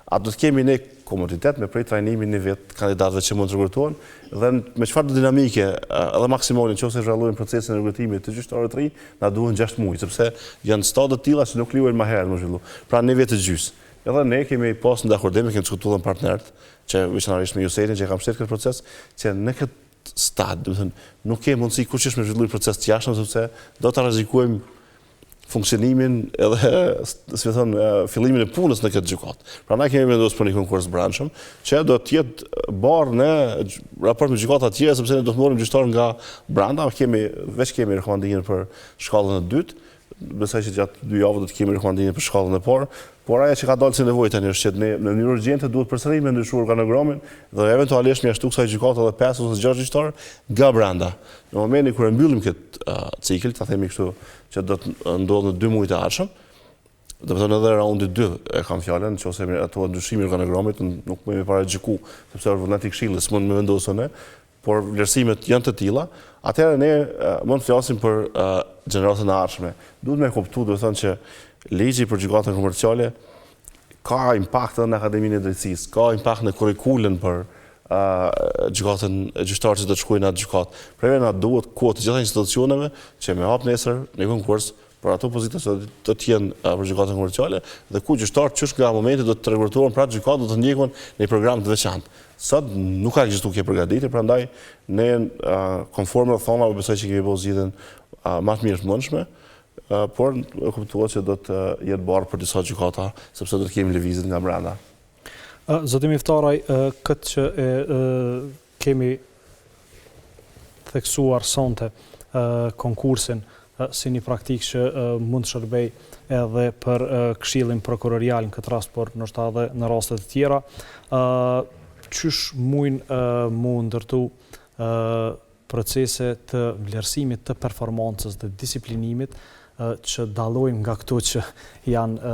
A do të kemi ne komoditet me prej trajnimin një vet kandidatëve që mund të rekrutohen dhe me çfarë dinamike edhe maksimale nëse zhvillojmë procesin e rekrutimit të gjyqtarëve të ri, na duhen 6 muaj sepse janë stade të tilla që nuk lihen më herët më zhvillu. Pra ne vetë gjys. Edhe ne kemi pasur në akordim, kemi diskutuar me partnerët që veçanërisht me Jusetin që kam shtetë këtë proces, që në këtë stad, nuk ke mundësi kushtish me zhvilluar proces të jashtëm sepse do ta rrezikojmë funksionimin edhe si thon fillimin e punës në këtë gjykatë. Prandaj kemi vendosur për një konkurs brendshëm që do të jetë barë në raport me gjykata të tjera sepse ne do të morrim gjyqtar nga brenda, kemi rekomandimin për shkallën e dytë. Besoj që gjatë 2 javëve do të kemi rekomandimin për shkallën e parë, por ajo që ka dalë si nevojë tani është që ne në mënyrë urgjente duhet përsëri me ndryshuar organogramin dhe eventualisht mjashtu kësaj gjykate edhe 5 ose 6 gjyqtar nga brenda. Në momentin kur e mbyllim këtë cikël, ta themi kështu, që do të ndodhë në 2 muaj të ardhshëm, do të thonë edhe raundi 2 e kam fjalën, nëse ato ndryshimi i organogramit nuk më paraqyku, sepse vullneti i këshillit s'mund më vendosën ne, por vlerësimet janë të tilla, atëherë ne mund të flasim për gjeneratën e ardhshme. Duhet me kuptu, do të thonë që ligji për gjykatën komerciale ka impakt edhe në Akademinë e Drejtësisë, ka impakt në kurrikulën për gjykatën e gjyqtarëve që do të shkojnë atë gjykatë. Pra na duhet kohë të gjitha institucioneve që me hap nesër në konkurs për ato pozita që do të jenë për gjykatën komerciale dhe ku gjyqtarët që nga momenti do të rekrutahen pra gjykatë do të ndjekun në një program të veçantë. Sot nuk ka ekzistuar kjo përgatitje, prandaj ne konforme thona besoj që kemi bërë zgjidhjen më të mirë të mundshme, por e kuptuat që do të jetë barë për disa gjykata, sepse do të kemi lëvizjet nga brenda. Zoti Miftaraj, këtë që kemi theksuar sonte konkursin si një praktikë që mund të shërbej edhe për këshillin prokurorial në këtë rast, por ndoshta edhe në raste të tjera, qysh mujnë mu ndërtu procese të vlerësimit të performancës dhe disiplinimit që dallojnë nga këto që janë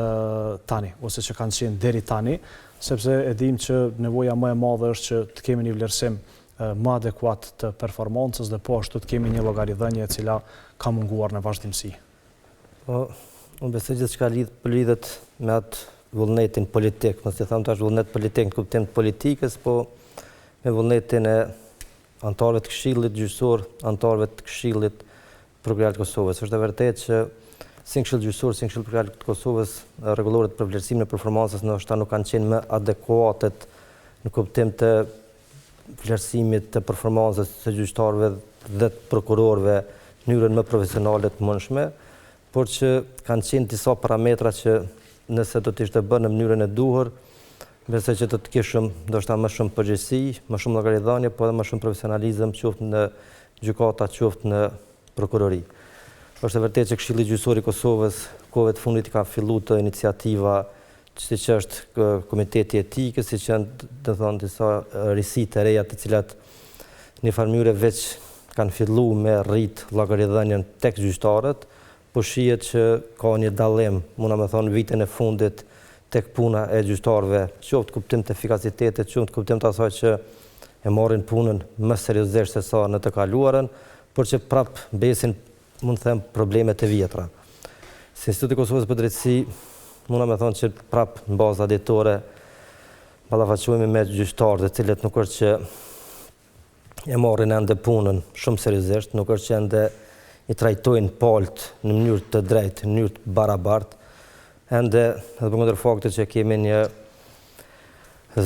tani, ose që kanë qenë deri tani, sepse e dim që nevoja më e madhe është që të kemi një vlerësim më adekuat të performancës dhe po ashtu të kemi një llogaridhënie e cila ka munguar në vazhdimsi. Unë besoj gjithçka lidhet me atë vullnetin politik, mos e them tash vullnet politik në kuptim të politikës, po me vullnetin e anëtarëve të Këshillit gjyqësor, anëtarëve të Këshillit prokuror të Kosovës. Është e vërtetë që si Këshill gjyqësor, si Këshill prokuror të Kosovës, rregulloret për vlerësimin e performancës ndoshta nuk kanë qenë më adekuate në kuptim të vlerësimit të performancës të gjyqtarëve dhe të prokurorëve në mënyrën më profesionale të mundshme, por që kanë qenë disa parametra që nëse do të ishte bërë në mënyrën e duhur, besoj që do të kishim ndoshta më shumë përgjegjësi, më shumë llogaridhënie, por edhe më shumë profesionalizëm qoftë në gjykata, qoftë në prokurori. Është e vërtetë që Këshilli Gjyqësor i Kosovës kohëve të fundit ka filluar të iniciativa siç është Komiteti Etikës, siç janë të thonë disa risi të reja të cilat në një farë mënyrë veç kanë filluar me rrit llogaridhënien tek gjyqtarët, po shihet që ka një dallim, mund të thonë vitin e fundit tek puna e gjyqtarëve, qoftë kuptim të efikasitetit, qoftë kuptim të asaj që e marrin punën më seriozisht se sa në të kaluarën, por që prap besin, mund të them, problemet e vjetra. Si Instituti i Kosovës për Drejtësi, mund të thonë që prap në baza ditore ballafaqohemi me gjyqtarë të cilët nuk është që e marrin ende punën shumë seriozisht, nuk është që ende i trajtojnë palët në mënyrë të drejtë, në mënyrë të barabartë, ende edhe përkundër faktit që kemi një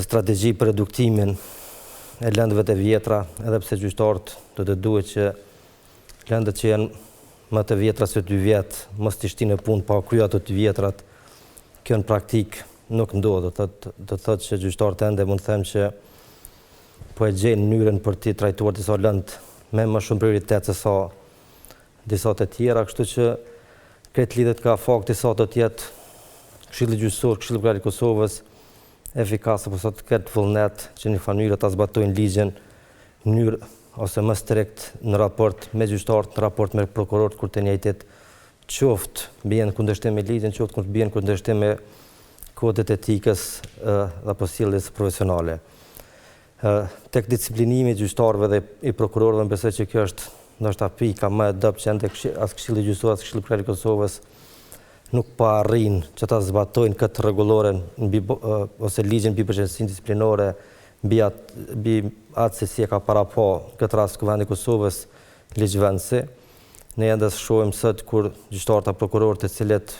strategji për reduktimin e lëndëve të vjetra, edhe pse gjyqtarët do të duhet që lëndët që janë më të vjetra se 2 vjet, mos të shtinë në punë pa kryer ato të vjetrat. Kjo në praktik nuk ndodh, do të thotë që gjyqtarët ende mund të them që po e gjejnë mënyrën për të trajtuar disa lëndë me më shumë prioritet se sa disa të tjera, kështu që këtë lidhet ka fakti sa do të jetë Këshilli Gjyqësor, Këshilli Prokuror i Kosovës efikas apo sa të ketë vullnet që në mënyrë ta zbatojnë ligjin në mënyrë ose më strikt në raport me gjyqtarët, në raport me prokurorët kur të njëjtit qoftë bien kundërshtim me ligjin, qoftë kur bien kundërshtim me kodet etikës dhe apo sjelljes profesionale. Tek disciplinimi i gjyqtarëve dhe i prokurorëve besoj që kjo është ndoshta pika më e dobët që ende as Këshilli Gjyqësor as Këshilli Prokuror i Kosovës nuk pa arrin që ta zbatojnë këtë rregulloren ose ligjin mbi përgjegjësinë disiplinore mbi atë se si e ka para po këtë rast Kuvendi i Kosovës ligjvendësi. Ne ende shohim sot kur gjyqtarët apo prokurorët të cilët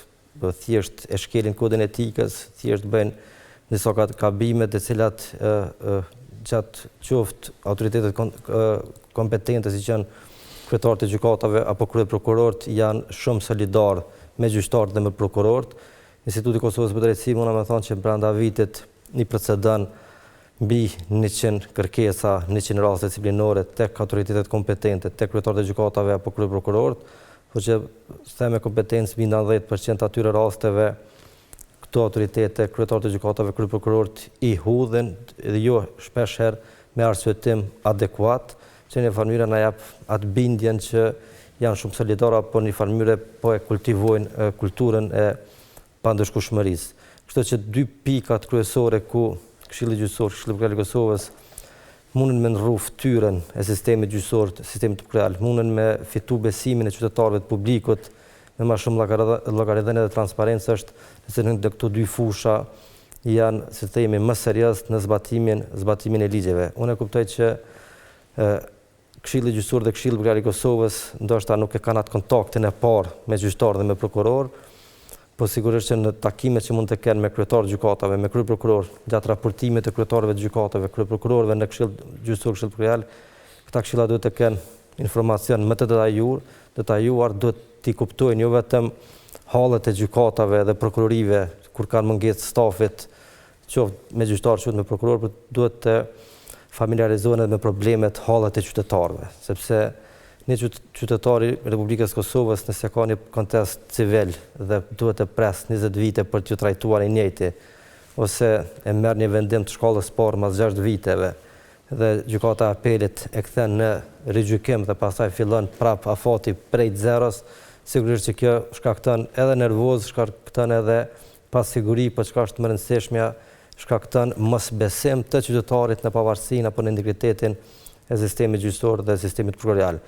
thjesht e shkelin kodin etikës, thjesht bëjnë disa gabime të cilat gjatë qoftë autoritetet kompetente si që janë kryetarët e gjykatave apo kryeprokurorët janë shumë solidarë me gjyqtarët dhe me prokurorët. Instituti Kosovës për Drejtësi mund me thonë që brenda vitit një precedent mbi 100 kërkesa, 100 raste disciplinore tek autoritetet kompetente, tek kryetarët e gjykatave apo kryeprokurorët, por që me kompetencë mbi 90% atyre rasteve këto autoritete, kryetarët e gjykatave, kryeprokurorët i hudhen dhe jo shpeshherë me arsyetim adekuat, që në farë mënyrë na jap atë bindjen që janë shumë solidara, por në farë mënyrë po e kultivojnë kulturën e pandëshkueshmërisë. Kështu që dy pikat kryesore ku Këshilli Gjyqësor, Këshilli Prokuror i Kosovës mundën me ndrru fytyrën e sistemit gjyqësor, sistemit prokurorial, mundën me fitu besimin e qytetarëve të publikut me më shumë llogaridhënie dhe transparencë është nëse në këto dy fusha janë, si themi, më serioz në zbatimin e ligjeve. Unë e kuptoj që Këshilli Gjyqësor dhe Këshilli Prokuror i Kosovës ndoshta nuk e kanë atë kontaktin e parë me gjyqtar dhe me prokuror, po sigurisht që në takimet që mund të kenë me kryetarë gjykatave, me kryeprokuror, gjatë raportimit të kryetarëve të gjykatave, kryeprokurorëve në Këshill Gjyqësor, Këshill Prokurorial, këta këshilla duhet të kenë informacion më të detajuar, duhet t'i kuptojnë jo vetëm hallet e gjykatave dhe prokurorive kur kanë mungesë stafit, qoftë me gjyqtar, qoftë me prokuror, por duhet të familiarizohen me problemet, hallet e qytetarëve, sepse një qytetari i Republikës Kosovës nëse ka një kontest civil dhe duhet të pres 20 vite për t'ju trajtuar i njëjti, ose e merr një vendim të shkallës parë mas 6 viteve dhe gjykata e apelit e kthen në rigjykim dhe pastaj fillon prap afati prej zeros, sigurisht që kjo shkakton edhe nervoz, shkakton edhe pasiguri, por çka është më e rëndësishmja, shkakton mosbesim të qytetarit në pavarësinë apo në integritetin e sistemit gjyqësor dhe sistemit prokurorial.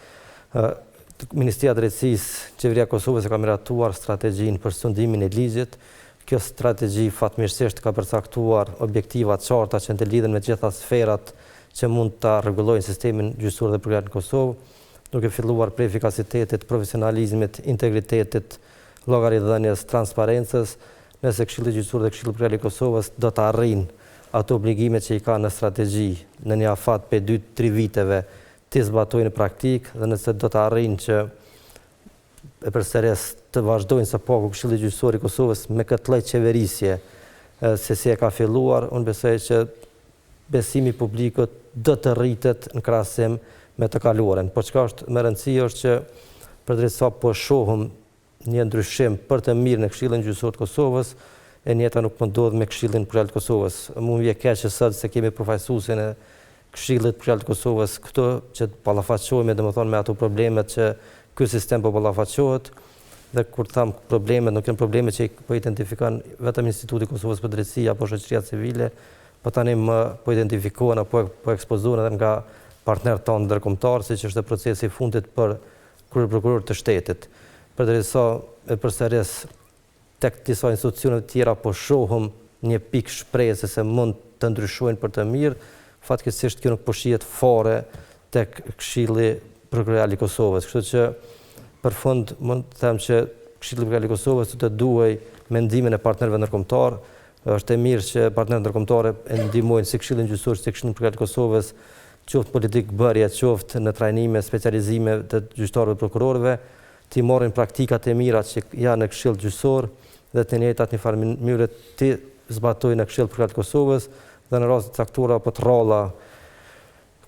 Ministria e Drejtësisë, Qeveria e Kosovës e ka miratuar strategjinë për sundimin e ligjit. Kjo strategji fatmirësisht ka përcaktuar objektiva të qarta që ndërlidhen me gjitha sferat që mund ta rregullojnë sistemin gjyqësor dhe prokurorial në Kosovë, duke filluar prej efikasitetit, profesionalizmit, integritetit, llogaridhënies, transparencës, nëse Këshilli Gjyqësor dhe Këshilli Prokurorial i Kosovës do të arrijnë ato obligime që i ka në strategji në një afat për 2-3 viteve të zbatojnë në praktikë dhe nëse do të arrijnë që e përsëris të vazhdojnë së paku Këshilli Gjyqësor i Kosovës me këtë lloj qeverisje se si e ka filluar, unë besoj që besimi i publikut do të rritet në krahasim me të kaluaren. Por çka është më rëndësishme është që përderisa po shohim një ndryshim për të mirë në Këshillin Gjyqësor të Kosovës, e njëjta nuk po ndodh me Këshillin Prokurorial të Kosovës. Mund vje keq që sot se kemi përfaqësuesin e Këshillit Prokurorial të Kosovës këto që ballafaqohemi domethënë me ato problemet që ky sistem po ballafaqohet, dhe kur tham problemet, nuk janë probleme që po identifikon vetëm Instituti i Kosovës për Drejtësi apo shoqëria civile, po tani më po identifikohen apo po ekspozohen edhe nga partnerët tonë ndërkombëtar, siç është procesi i fundit për kryeprokuror të shtetit. Përderisa e përsëris tek disa institucione të tjera po shohim një pikë shpresë se mund të ndryshojnë për të mirë, fatkeqësisht kjo nuk po shihet fare tek Këshilli Prokurorial i Kosovës. Kështu që për fund mund të them që Këshilli Prokurorial i Kosovës të duaj mendimin e partnerëve ndërkombëtar. Është e mirë që partnerët ndërkombëtarë e ndihmojnë si Këshillin Gjyqësor, si Këshillin Prokurorial i Kosovës, qoftë politik bërje, qoftë në trajnime, specializime të gjyqtarëve dhe prokurorëve, të marrin praktikat e mira që janë në Këshill Gjyqësor dhe të njëjtat në farë mënyrë të zbatojnë në Këshill Prokurorial të Kosovës dhe në raste të caktuara apo të rralla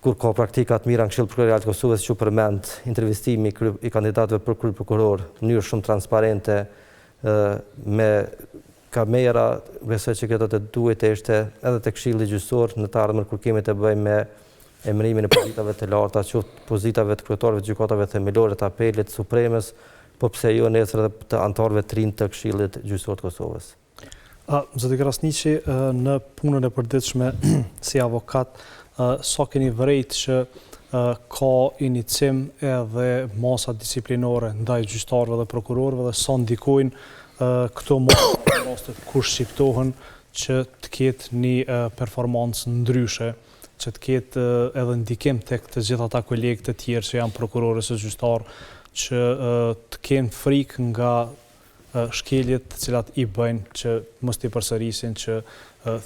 kur ka praktika të mira në Këshill Prokurorial të Kosovës, që përmend intervistimi i kandidatëve për kryeprokuror në mënyrë shumë transparente me kamera, besoj që kjo do të duhet të ishte edhe te Këshilli Gjyqësor në të ardhmen kur kemi të bëjmë me emërimin e pozitave të larta, qoftë pozitave të kryetarëve të gjykatave themelore, të apelit, supremës, po pse jo nesër edhe të anëtarëve të rinj të Këshillit Gjyqësor të Kosovës. Zoti Krasniqi, në punën e përditshme si avokat, sa keni vërejt që ka inicim edhe masa disciplinore ndaj gjyqtarëve dhe prokurorëve dhe sa ndikojnë këto masa rastet kur shqiptohen që të ketë një performancë ndryshe, që të ketë edhe ndikim tek të gjitha ata kolegët e tjerë që janë prokurorë ose gjyqtarë, që të kenë frikë nga shkeljet të cilat i bëjnë që mos t'i përsërisin, që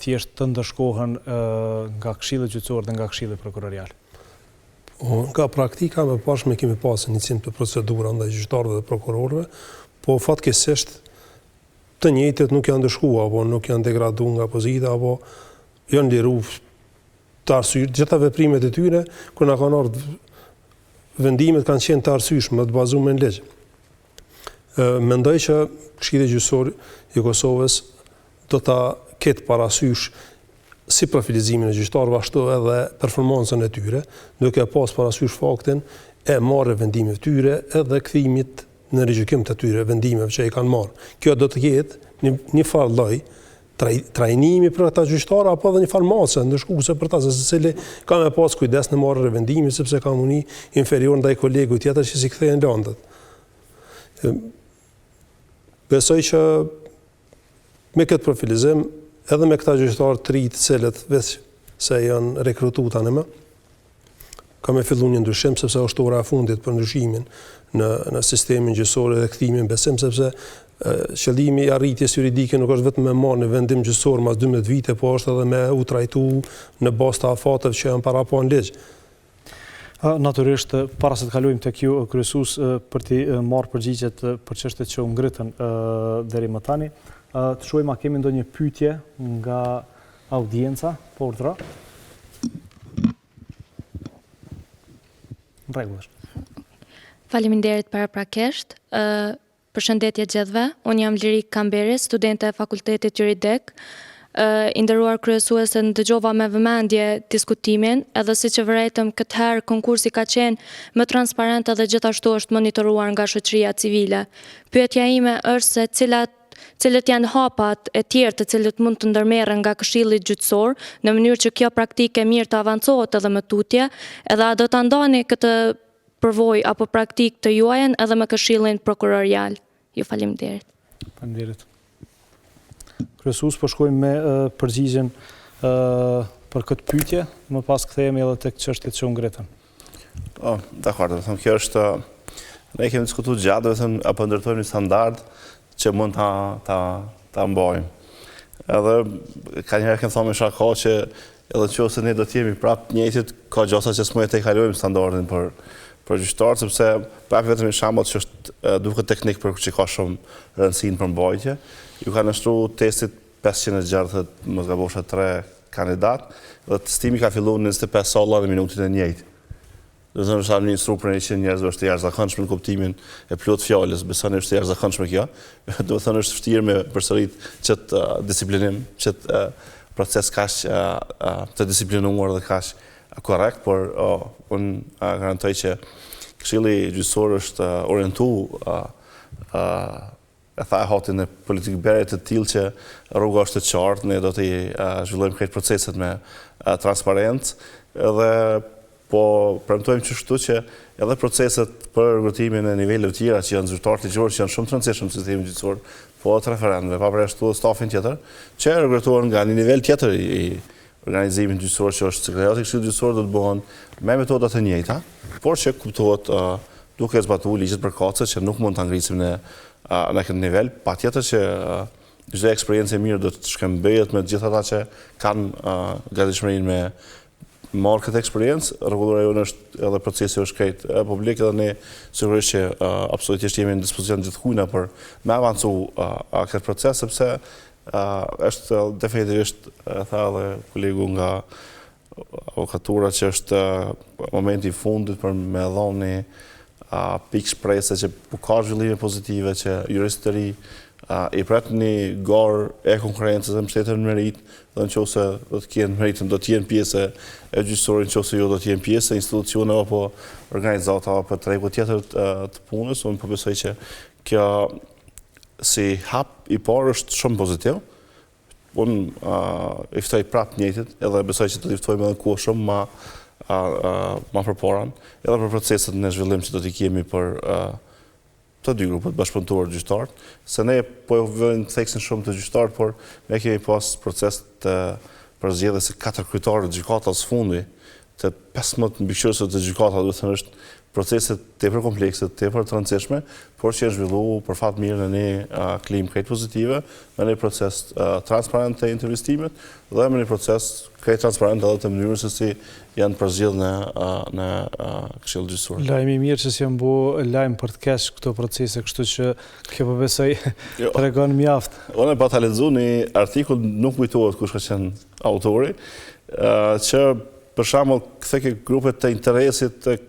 thjesht të ndëshkohen nga Këshilli Gjyqësor dhe nga Këshilli Prokurorial. Nga praktika me pashme kemi pasë inicim të procedura ndaj gjyqtarëve dhe prokurorëve, po fatkeqësisht të njëjtët nuk janë ndëshkuar, apo nuk janë degraduar nga pozita, apo janë liru të arsyeshme. Gjitha veprimet e tyre, kur na kanë ardhur vendimet kanë qenë të arsyeshme, të bazuar në ligj. Mendoj që Këshilli Gjyqësor i Kosovës do ta ketë parasysh si profilizimin e gjyqtarëve ashtu edhe performancën e tyre, duke pas parasysh faktin e marrë vendimeve tyre edhe kthimit në rigjykim të tyre vendimeve që i kanë marrë. Kjo do të jetë një farë lloj trajnimi për ata gjyqtarë apo edhe një farë mase ndëshkuese për ta, se secili ka me pas kujdes në marrjen e vendimit sepse ka muni inferior ndaj kolegut tjetër që si kthehen lëndët. Besoj që me këtë profilizim edhe me këta gjyqtarë të rinj të cilët veç se janë rekrutuar tani më, ka me fillu një ndryshim sepse është ora e fundit për ndryshimin në sistemin gjyqësor dhe kthimin besim, sepse qëllimi i arritjes juridike nuk është vetëm me marrë në vendim gjyqësor mas 12 vite, po është edhe me u trajtu në bazë të afateve që janë parapo në ligj. Natyrisht, para se të kalojmë tek ju kryesues për të marrë përgjigjet për çështjet që u ngritën deri më tani, të shohim a kemi ndonjë pyetje nga audienca, po urdhra. Rregullisht. Faleminderit paraprakisht. Përshëndetje gjithëve. Unë jam Lirik Kamberi, studente e Fakultetit Juridik. I nderuar kryesuese, ndëgjova me vëmendje diskutimin, edhe siç e vërejtëm këtë herë konkursi ka qenë më transparent dhe gjithashtu është monitoruar nga shoqëria civile. Pyetja ime është se cilët janë hapat e tjerë të cilët mund të ndërmerren nga Këshilli Gjyqësor në mënyrë që kjo praktike mirë të avancohet edhe më tutje, edhe a do ta ndani këtë përvojë apo praktikë të juajën edhe me Këshillin Prokurorial. Ju faleminderit. Faleminderit. Kryesues, po shkojmë me përgjigjen për këtë pyetje, më pas kthehemi edhe tek çështjet që u ngritën. Dakor, do të them kjo është ne kemi diskutuar gjatë, do të them apo ndërtojmë një standard që mund ta mbajmë. Edhe ka njëherë kemi thonë me shako që edhe nëse ne do të jemi prapë njëjtit, ka gjosa që s'mund të kalojmë standardin për gjyqtarët, sepse prapë vetëm një shembull që është duke teknik për që ka shumë rëndësinë për mbajtje. Ju kanë nështruar testit 560, mos gabosha 3 kandidat, dhe testimi ka filluar në 25 salla në minutin e njëjtë. Do të thonë një instru për 100 njerëzve është e jashtëzakonshme në kuptimin e plot fjalës, besoni është e jashtëzakonshme kjo. Do të thonë është vështirë me përsërit çet disiplinim, çet proces kaq të disiplinuar dhe kaq korrekt, por unë garantoj që Këshilli Gjyqësor është orientuar e tha e hatin e politikë bere të tillë që rruga është të qartë, ne do të zhvillojmë këtë proceset me transparencë, edhe po premtojmë qështu që edhe proceset për rrugtimin e niveleve tjera që janë zyrtarë ligjor, që janë shumë të rëndësishëm në sistemin gjyqësor, po të referendumeve, pavarësisht stafin tjetër, që rrugtohen nga një nivel tjetër i organizimin gjyqësor që është sekretariati i Këshillit Gjyqësor, do të bëhen me metoda të njëjta, por që kuptohet duke zbatuar ligjet përkatëse që nuk mund ta ngrisim në këtë nivel, patjetër që çdo eksperiencë e mirë do të shkëmbehet me të gjithë ata që kanë gatishmërinë me marrë këtë eksperiencë. Rregullora jonë është edhe procesi është krejt publik, edhe ne sigurisht që absolutisht jemi në dispozicion gjithkujna për me avancu këtë proces, sepse është definitivisht tha edhe kolegu nga avokatura që është momenti i fundit për me dhoni pikë shprese që ka zhvillime pozitive, që juristët të ri i pret një garë e konkurencës e mbështetën në merit, dhe nëse do të kenë meritën, do të jenë pjesë e gjyqësorit, nëse jo do të jenë pjesë e institucione apo organizata apo tregu tjetër të punës. Unë po besoj që kjo si hap i parë është shumë pozitiv. Unë i ftoj prapë njëjtit, edhe besoj që do t'i ftojmë edhe kohë shumë ma përparan, edhe për proceset në zhvillim që do t'i kemi për të dy grupët bashkëpunëtor gjyqtarë, se ne po vënë theksin shumë të gjyqtarë, por ne kemi pas proces të përzgjedhjes së 4 kryetarëve të gjykatës fundi, të 15 mbikëqyrësve të gjykatës, do të thënë është proceset tepër komplekse, tepër të rëndësishme, por që e zhvillu për fat mirë në një klim krejt pozitive, me një proces transparent të intervistimet dhe me një proces krejt transparent edhe të mënyrës se si janë përzgjedh në Këshillin Gjyqësor. Lajmi mirë që s'janë bu lajm për të keq këto procese, kështu që kjo po besoj tregon mjaft. Unë pa ta lexuar një artikull, nuk kujtohet kush ka qenë autori, që për shembull këto grupet të interesit të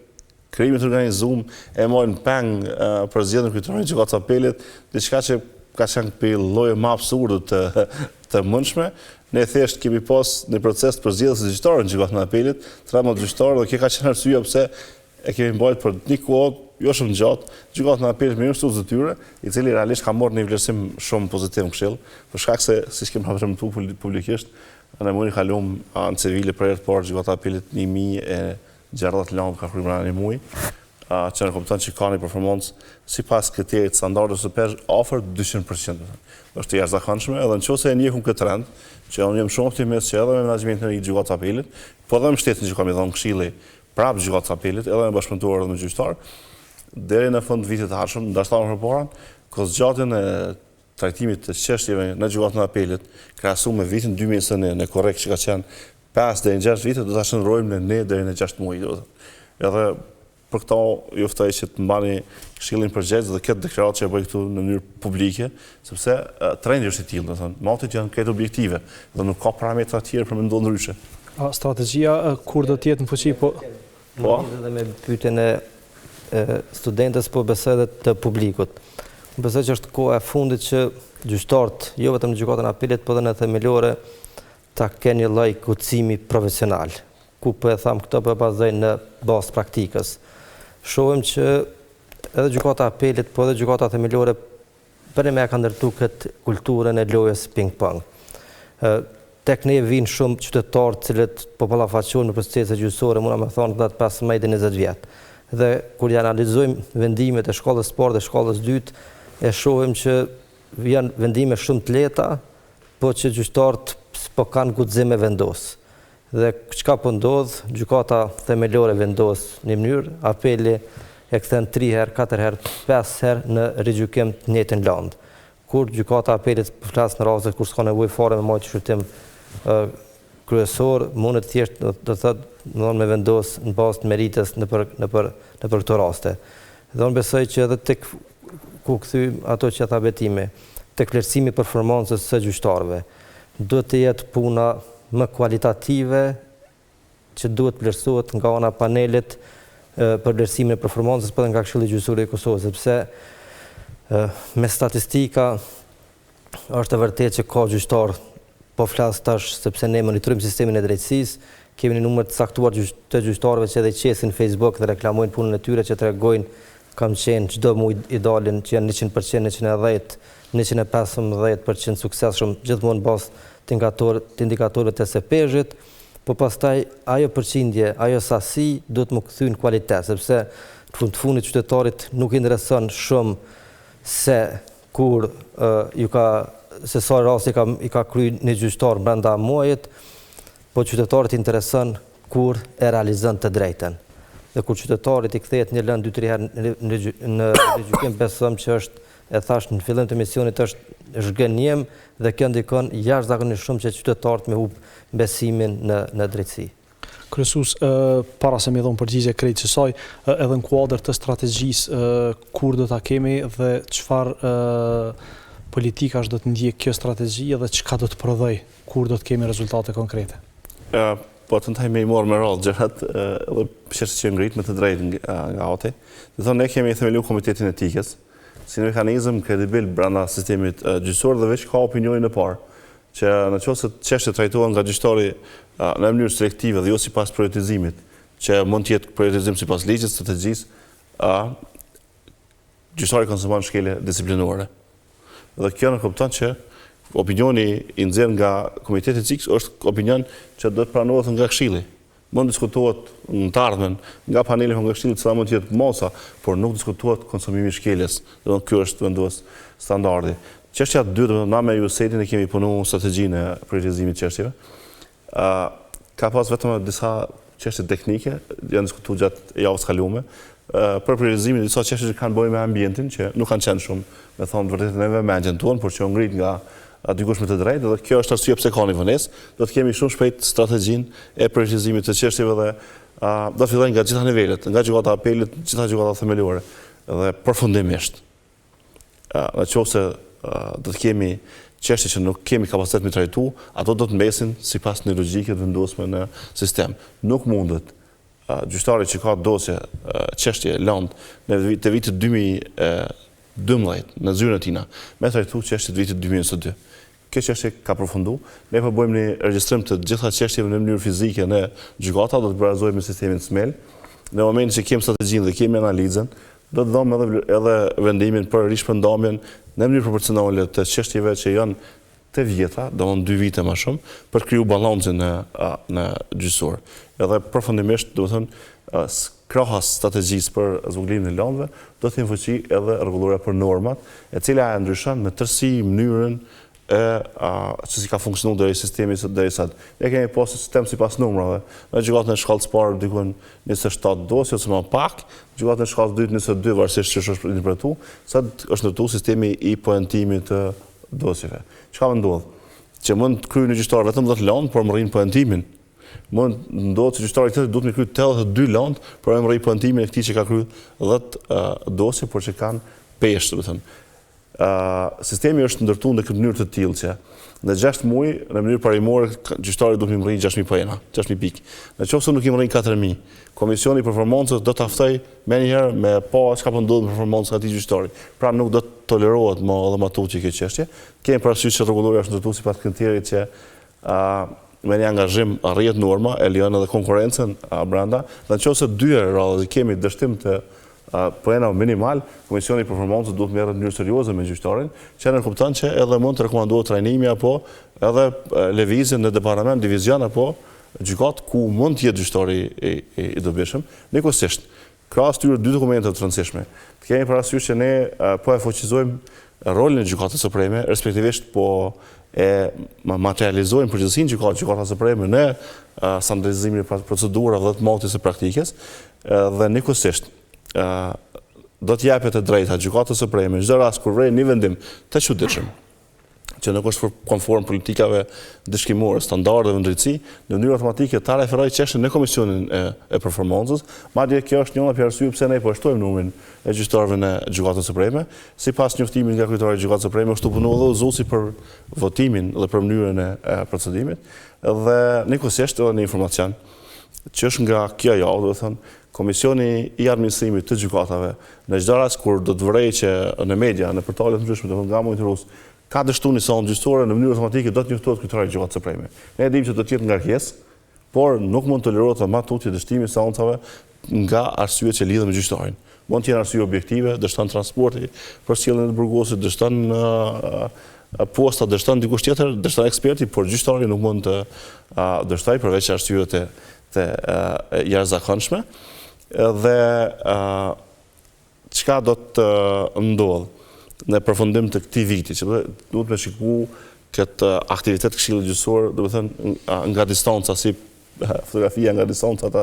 krimit organizuar e morën peng për zgjedhjen kryetare të gjykatës apelit, diçka që ka qenë për lloje më absurde të mundshme. Ne thjesht kemi pas në proces për zgjedhjes së gjyqtarëve në gjykatën e apelit, 13 gjyqtarë, dhe kjo ka qenë arsyeja pse e kemi mbajtur për një kohë jo shumë gjatë, gjykatën e apelit me një ustuz të tyre, i cili realisht ka marrë një vlerësim shumë pozitiv në Këshill, për shkak se siç kemi transmetuar publikisht, në muajin e kaluar anë civile për herë të parë gjykata e apelit 1060 lanë ka kryer në një muaj, që në kupton që ka një performancë sipas kriterit standardit të pesh afër 200%. Është e jashtëzakonshme, edhe nëse e njehun këtë trend, që unë jam shumë optimist që edhe me menaxhmentin e gjykatës apelit, po edhe me shtetin që kam i dhënë Këshilli prapë gjykatës apelit, edhe me bashkëpunëtor edhe me gjyqtar, deri në fund vitit të ardhshëm, ndashta më përpara, kozgjatjen e trajtimit të çështjeve në gjykatën e apelit, krahasuar me vitin 2021, në korrekt që ka qenë 5 deri në 6 vite, do ta shndrojmë në 9 deri në 6 muaj, domethënë. Edhe për këto ju ftoj që të mbani Këshillin përgjegjës dhe këtë deklaratë që e bëj këtu në mënyrë publike, sepse trendi është i tillë, domethënë, matet janë këtë objektive dhe nuk ka parametra të tjerë për menduar ndryshe. Strategjia kur do të jetë në fuqi po? Edhe me pyetjen e studentës po besoj edhe të publikut. Besoj që është koha e fundit që gjyqtarët, jo vetëm në gjykatën e apelit, por edhe në themelore, ta kenë një lloj kucimi profesional, ku po e tham këto po e bazoj në bazë praktikës. Shohim që edhe gjykata e apelit, po edhe gjykata themelore për me ka ndërtu këtë kulturën e lojës ping-pong. Tek ne vinë shumë qytetarë cilët po ballafaqohen në procese gjyqësore, mund të thonë rreth 15 deri 20 vjet. Dhe kur ja analizojmë vendimet e shkollës së parë dhe shkollës së dytë, e shohim që janë vendime shumë të lehta, po që gjyqtarët s'po kanë guxim me vendos. Dhe çka po ndodh, gjykata themelore vendos në mënyrë, apeli e kthen 3 herë, 4 herë, 5 herë në rigjykim të njëjtën landë. Kur gjykata apelit flas në raste kur s'ka nevojë fare me marrë shqyrtim kryesor, mund të thjesht do të thotë me vendos në bazë të meritës në për këto raste. Dhe unë besoj që edhe tek ku kthy ato që tha betime, tek vlerësimi performancës së gjyqtarëve, duhet të jetë puna më kualitative që duhet vlerësohet nga ana panelit për vlerësimin e performancës, por edhe nga Këshilli Gjyqësor i Kosovës, sepse me statistika është e vërtetë që ka gjyqtarë, po flas tash sepse ne monitorojmë sistemin e drejtësisë, kemi një numër të caktuar të gjyqtarëve që edhe qesin Facebook dhe reklamojnë punën e tyre, që tregojnë kam qenë çdo muaj i dalin që janë 100%, 110, 115% suksesshëm, gjithmonë bazë të indikatorëve të SPZ-it, po pastaj ajo përqindje, ajo sasi duhet më kthy në kualitet, sepse në fund të fundit qytetarit nuk i intereson shumë se kur se sa rasti i ka kryer një gjyqtar brenda muajit, po qytetarit intereson kur e realizon të drejtën. Dhe kur qytetarit i kthehet një lëndë 2-3 herë në gjykim, besojmë që është, e thash në fillim të misionit, është zhgënjem dhe kjo ndikon jashtëzakonisht shumë që qytetarët me humb besimin në drejtësi. Kryesues, para se më dhon përgjigje krejt kësaj, edhe në kuadër të strategjisë, kur do ta kemi dhe çfarë politikash do të ndjek kjo strategji dhe çka do të prodhoj, kur do të kemi rezultate konkrete? Po të ndaj me i morë me rallë gjërat edhe çështje që ngrit me të drejtë nga ati. Dhe thonë, ne kemi themeluar Komitetin Etikës si një mekanizëm kredibil brenda sistemit gjyqësor dhe veç ka opinionin e parë që nëse çështjet trajtohen nga gjyqtari në mënyrë selektive dhe jo sipas prioritizimit, që mund të jetë prioritizim sipas ligjit, strategjisë, gjyqtari konsumon shkele disiplinore. Dhe kjo në kupton që opinioni i nxjerrë nga Komiteti Etikës është opinion që do të pranohet nga Këshilli. Mund diskutohet në të ardhmen nga paneli nga Këshilli cila mund të jetë mosa, por nuk diskutohet konsumimi i shkeljes. Do ky është vendos standardi. Çështja e dytë, na me USAID-in e kemi punuar strategjinë e prioritizimit të çështjeve. Ka pas vetëm disa çështje teknike, janë diskutuar gjatë javës kaluame, për priorizimin e disa çështje që kanë bëjë me ambientin, që nuk kanë qenë shumë, me thonë vërtet në vëmendjen tonë, por që u ngrit nga dikush me të drejtë, dhe kjo është arsye pse ka një vonesë. Do të kemi shumë shpejt strategjinë e prioritizimit të çështjeve dhe do të fillojnë nga gjitha nivelet, nga gjykata apelit, gjitha gjykata themelore dhe përfundimisht. Në qoftë se do të kemi çështje që nuk kemi kapacitet me trajtu, ato do të mbesin sipas një logjike të vendosme në sistem. Nuk mundet gjyqtari që ka dosje çështje lëndë në vitin 2012 në zyrën e tina, me trajtu çështje të vitit 2022. Kjo çështje ka përfundu. Ne po bëjmë një regjistrim të gjitha çështjeve në mënyrë fizike në gjykata, do të barazojmë me sistemin SMEL. Në momentin që kemi strategjinë dhe kemi analizën, do të dhëmë edhe vendimin për rishpërndarjen në mënyrë proporcionale të çështjeve që janë të vjetra, domthonë 2 vite më shumë, për kriju balancin në gjyqësor. Edhe përfundimisht, domethënë, krahas strategjisë për zvogëlimin e lëndëve, do të jenë fuqi edhe rregulluara për normat, e cila e ndryshon në tërësi mënyrën që si ka funksionu deri sistemi deri sot. Ne kemi pasur sistem sipas numrave. Në gjykatën e shkallës parë dikon 27 dosje ose më pak, gjykatën e shkallës dytë 22 varësisht që është interpretu, sot është ndërtuar sistemi i poentimit të dosjeve. Çka më ndodh? Që mund të kryejë një gjyqtar vetëm 10 lëndë, por më rrin poentimin. Mund ndodh që gjyqtari tjetër duhet të kryejë 82 lëndë, por më rrin poentimin e këtij që ka kryer 10 dosje, por që kanë peshë, domethënë. Sistemi është ndërtuar në këtë mënyrë të tillë që në 6 muaj në mënyrë parimore gjyqtari duhet të mërrijë 6.000 poena, 6.000 pikë. Në qoftë se nuk i mërrin 4.000, komisioni i performancës do të ftoj menjëherë me pa çka po ndodh me performancën e atij gjyqtari. Pra nuk do të tolerohet më edhe më tutje kjo çështje. Kemi parasysh që rregulloria është ndërtuar sipas kriterit që me një angazhim arrihet norma, e lejon edhe konkurrencën brenda. Në qoftë se 2 herë radhë kemi dështim të poena minimal, komisioni i performancës duhet merret në mënyrë serioze me gjyqtarin, që ne kupton që edhe mund të rekomandohet trajnimi apo edhe lëvizje në departament, divizion apo gjykat ku mund të jetë gjyqtari i dobishëm. Nikosisht, krahas këtyre 2 dokumenteve të rëndësishme, të kemi parasysh që ne po e fuqizojmë rolin e gjykatës supreme, respektivisht po e materializojmë përgjithësinë gjykatës supreme në standardizimin e procedurave dhe të modis së praktikës, dhe nikosisht do të japet e drejta gjykatës supreme në çdo rast kur vren një vendim të çuditshëm që nuk është konform politikave dëshkimore, standardeve ndërtësi, në mënyrë automatike ta referoj çështën në komisionin e performancës. Madje kjo është një nga arsyet pse ne po shtojmë numrin e gjyqtarëve në gjykatën supreme. Sipas njoftimit nga kryetari i gjykatës supreme, është punuar edhe udhëzuesi për votimin dhe për mënyrën e procedimit, dhe nikosisht edhe në informacion që është nga kjo javë, do të thënë, Komisioni i administrimit të gjykatave në çdo rast kur do të vrej që në media, në portale të ndryshme, domethënë nga monitorues, ka dështuar një sonë gjyqësore, në mënyrë automatike do të njoftohet kryetari i gjykatës supreme. Ne dimë që do të jetë ngarkesë, por nuk mund të tolerohet ama tutje dështimi i seancave nga arsyet që lidhen me gjyqtarin. Mund të jenë arsye objektive, dështon transporti për sjelljen e burgosit, dështon posta, dështon dikush tjetër, dështon eksperti, por gjyqtari nuk mund të dështojë përveç arsyeve të jashtëzakonshme. Dhe çka do të ndodh në përfundim të këtij viti, që duhet me shiku këtë aktivitet këshillit gjyqësor, do të thënë nga distanca, si fotografia nga distanca, ta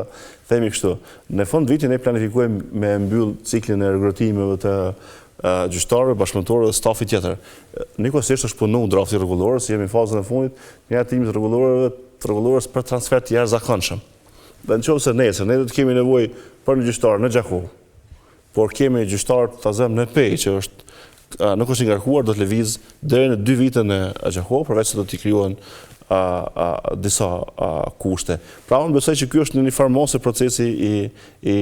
themi kështu. Në fund viti ne planifikojmë me mbyll ciklin e rregullimeve të gjyqtarëve, bashkëpunëtorëve dhe stafit tjetër. Nikosisht është punuar drafti rregullor, si jemi në fazën e fundit, një hetim të rregullues për transfer të jashtëzakonshëm. Dhe nëse nesër ne do të kemi nevojë për një gjyqtar në Gjakov, por kemi gjyqtar të zëm në Pej, që nuk është ngarkuar, do të lëviz deri në 2 vite në Gjakov, përveç se do t'i krijohen disa kushte. Pra unë besoj që ky është në një farë mos e procesi i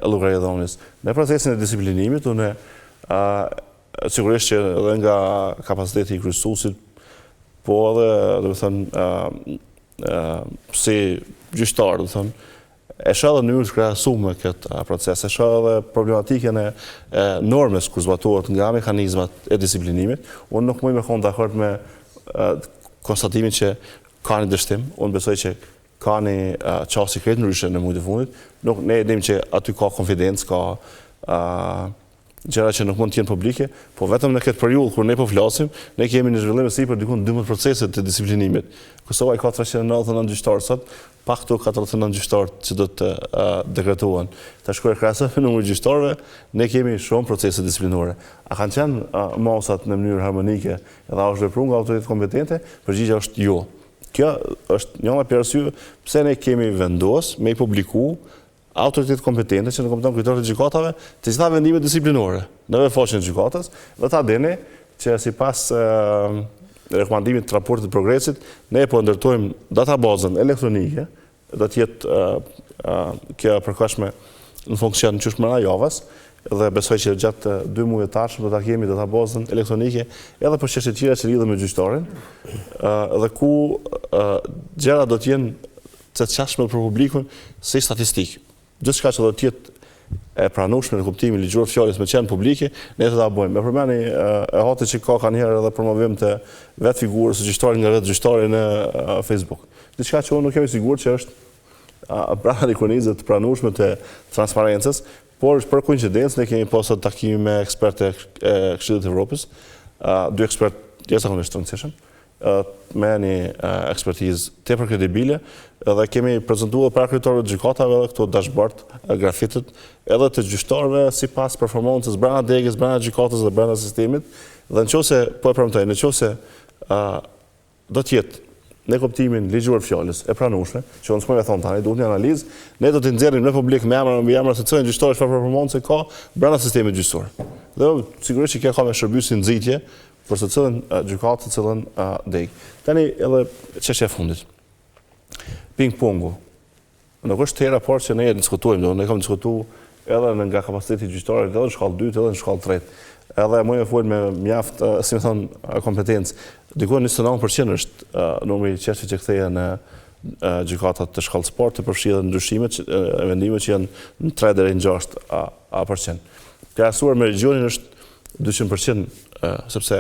llogaridhënies. Në procesin e disiplinimit, unë sigurisht që edhe nga kapaciteti i kryesuesit, po edhe, do të thënë, si gjyqtar, do të thënë, e shoh edhe në mënyrë të krahasuar këtë proces, e shoh edhe problematikën e normës kur zbatohet nga mekanizmat e disiplinimit. Unë nuk mund të qenë dakord me konstatimin që ka një dështim. Unë besoj që ka një çështje krejt ndryshe në muajt e fundit. Ne e dim që aty ka konfidencë, ka gjëra që nuk mund të jenë publike, po vetëm në këtë periudhë kur ne po flasim, ne kemi një zhvillim sipër diku 12 procese të disiplinimit. Kosova ka 399 gjyqtarë sot, pak këto 49 gjyqtarë që do të dekretohen. Tash kur e krahasojmë me numrin e gjyqtarëve, ne kemi shumë procese disiplinore. A kanë qenë mosat në mënyrë harmonike edhe a është vepruar nga autoritetet kompetente? Përgjigjja është jo. Kjo është një nga arsyet pse ne kemi vendosur me i publiku autoritet kompetente që në kompetentën kryetare të gjykatave të gjitha vendimet disiplinore në faqen e gjykatës dhe ta dini që sipas rekomandimit të raportit të progresit ne po ndërtojmë databazën elektronike, do të jetë kjo përkohshme në funksion qysh mëna javës dhe besoj që gjatë 2 muajve të ardhshëm do ta kemi databazën elektronike edhe për çështjet tjera që lidhen me gjyqtarin dhe ku gjëra do të jenë të çashme për publikun si statistikë. Gjithçka që do të jetë e pranueshme në kuptimin ligjor fjalës me qenë publike, ne do ta bëjmë. Me përmendni e hati që ka kanë herë edhe promovim të vetë figurës së gjyqtarit nga vetë gjyqtari në Facebook. Diçka që unë nuk jam i sigurt që është brenda ikonizë të pranueshme të transparencës, por për koincidencë ne kemi pasur takime me ekspertë e Këshillit të Evropës, 2 ekspertë jashtëzakonisht të rëndësishëm, me një ekspertizë tepër kredibile dhe kemi prezantuar para kryetarëve të gjykatave edhe këto dashboard grafitët edhe të gjyqtarëve sipas performancës brenda degës, brenda gjykatës dhe brenda sistemit dhe nëse po e premtoj, nëse do të jetë në kuptimin ligjor fjalës e pranueshme, që unë s'më e thon tani, duhet një analizë, ne do të nxjerrim në publik me emra mbi emra se çfarë gjyqtarë çfarë performancë ka brenda sistemit gjyqësor. Dhe sigurisht që kjo ka me shërbysin nxitje për të cilën gjykatë, të cilën degë. Tani edhe çështja e fundit. Ping-pongu. Nuk është hera parë që ne diskutojmë, ne kam diskutuar edhe nga kapaciteti gjyqtarëve edhe në shkallë 2 edhe në shkallë 3. Edhe më e fol me mjaft, si më thon, kompetencë. Diku 29% është numri i çështjeve që kthehen në gjykatat të shkallës parë të përfshirë ndryshimet e vendimet që janë në 3 deri në 6%. Krahasuar me regionin është 200%, sepse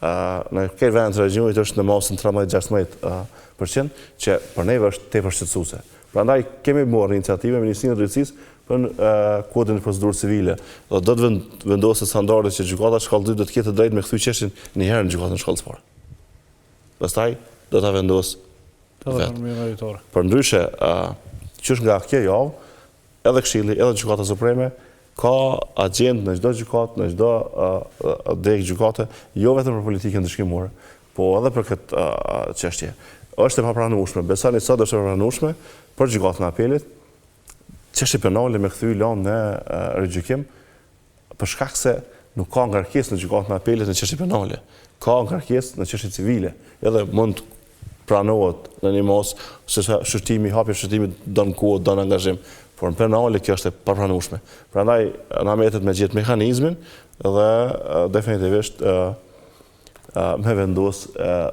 në këtë vend të regionit është në mosën 13-16%, që për neve është tepër shqetësuese. Prandaj kemi marrë iniciativë me Ministrinë e Drejtësisë për kodin e procedurës civile. Dhe do të vendoset standarde që gjykata shkallë 2 do të ketë drejt me kthy çështjen një herë në gjykatën shkallës parë. Pastaj do ta vendos vetë. Përndryshe, qysh nga kjo javë, edhe Këshilli, edhe Gjykata Supreme ka agjendë në çdo gjykatë, në çdo degë gjykate, jo vetëm për politikën ndëshkimore, po edhe për këtë çështje. Është e papranueshme, besoni sot është e papranueshme për gjykatën e apelit, çështje penale me kthy lanë në rigjykim, për shkak se nuk ka ngarkesë në gjykatën e apelit në çështje penale, ka ngarkesë në çështje civile, edhe mund pranohet në një mos se shërtimi, hapja e shërtimit don kohë, don angazhim. Por në penale kjo është e papranueshme. Prandaj na mbetet me gjetë mekanizmin dhe definitivisht me vendos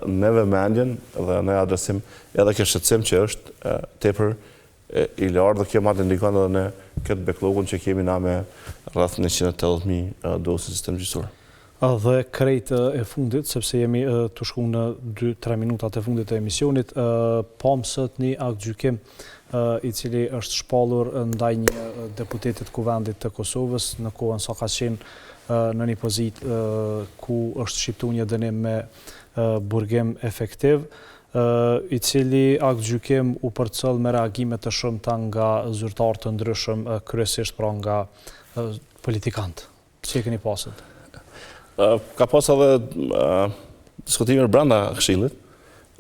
në vëmendjen dhe në adresim edhe kjo shqetësim që është tepër i lartë dhe kjo madje ndikon edhe në këtë backlogun që kemi na me rreth 180.000 dosë sistem gjyqësor. Dhe krejt e fundit, sepse jemi të shku në 2-3 minutat e fundit e emisionit, sot një akt gjykim i cili është shpallur ndaj një deputetit kuvendit të Kosovës në kohën sa ka qenë në një pozitë ku është shqiptu një dënim me burgim efektiv, i cili akt gjykim u përcëll me reagime të shumta nga zyrtarë të ndryshëm, kryesisht pra nga politikantë. Si e keni pasur? Ka pas edhe diskutime brenda Këshillit.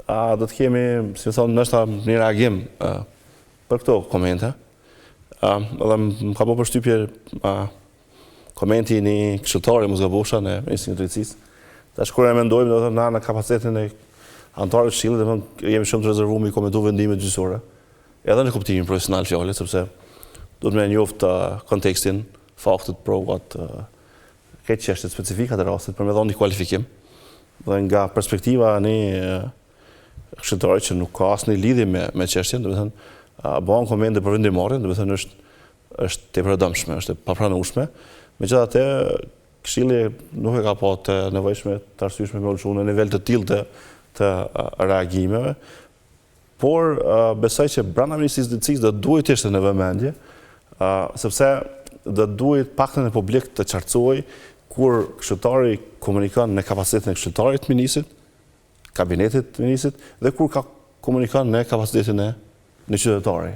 Do të kemi, si më thonë, nështë një reagim për këto komente. Dhe më ka po përshtypje komenti një këshilltari Muzgabosha në Ministrinë e Drejtësisë. Tash kur e mendojmë, do të thënë në kapacitetin e anëtarëve të Këshillit, do të thënë jemi shumë të rezervuar i komentu vendimet gjyqësore, edhe në kuptimin profesional fjalës, sepse do të më njoftë kontekstin, faktet, provat, këtë çështje specifika të rastit për me dhënë një kualifikim. Dhe nga perspektiva e një këshilltari që nuk ka asnjë lidhje me çështjen, do të thënë bëhen komente për vendimarrjen, do të thënë është tepër e dëmshme, është e papranueshme. Megjithatë, Këshilli nuk e ka pa të nevojshme të arsyeshme me ulçuar në nivel të tillë të reagimeve, por besoj që brenda Ministrisë së Drejtësisë do duhet të ishte në vëmendje, sepse dhe duhet paktën e publik të qartësoj kur këshilltari komunikon në kapacitetin e këshilltarit të ministrit, kabinetit të ministrit, dhe kur komunikon në kapacitetin e një qytetari.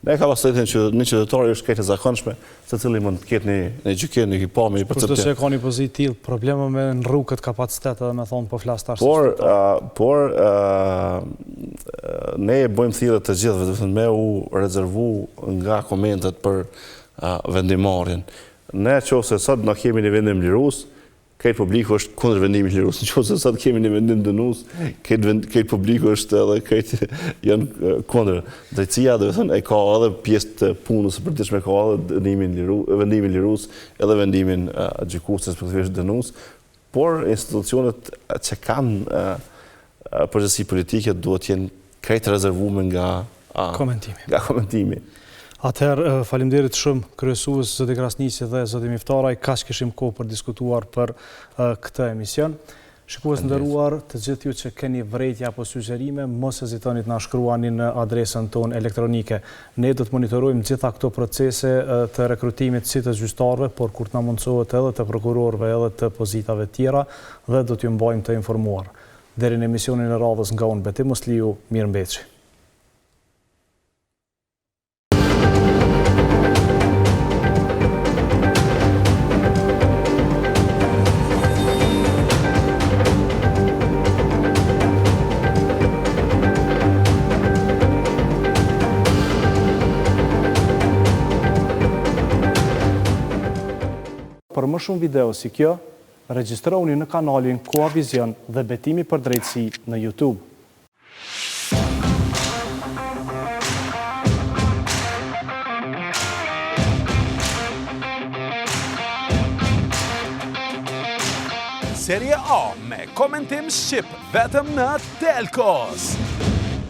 Në kapacitetin një qytetari është këtë e zakonshme, se cili mund të ketë një gjykim, një kipame, një perceptim. Kurse se ka një pozitë tillë, probleme me në rrugët kapacitet edhe me thonë po flas tash. Por ne bëjmë thirrje të gjithëve, vetëm me u rezervu nga komentet për vendimarrjen. Ne nëse sot na kemi një vendim lirues, këtë publiku është kundër vendimit lirues. Nëse sot kemi një vendim dënues, këtë publiku është edhe këtë janë kundër. Drejtësia, do të thënë, e ka edhe pjesë të punës së përditshme, ka edhe vendimin lirues, edhe vendimin gjykues respektivisht dënues, por institucionet që kanë përgjegjësi politike duhet jenë krejt rezervuar nga komentimi. Atëherë, faleminderit shumë kryesues zoti Krasnisi dhe zoti Miftaraj, kaq kishim kohë për diskutuar për këtë emision. Shikues nderuar, të gjithë ju që keni vërejtje apo sugjerime, mos hezitoni të na shkruani në adresën tonë elektronike. Ne do të monitorojmë gjitha këto procese të rekrutimit si të gjyqtarëve, por kur të na mundsohet edhe të prokurorëve edhe të pozitave tjera, dhe do t'ju mbajmë të informuar. Deri në emisionin e radhës nga unë Beti Musliu, mirëmbëjtje. Për më shumë video si kjo, regjistroni në kanalin Koha Vizion dhe Betimi për Drejtësi në YouTube. Serie A me komentim shqip vetëm në Telkos.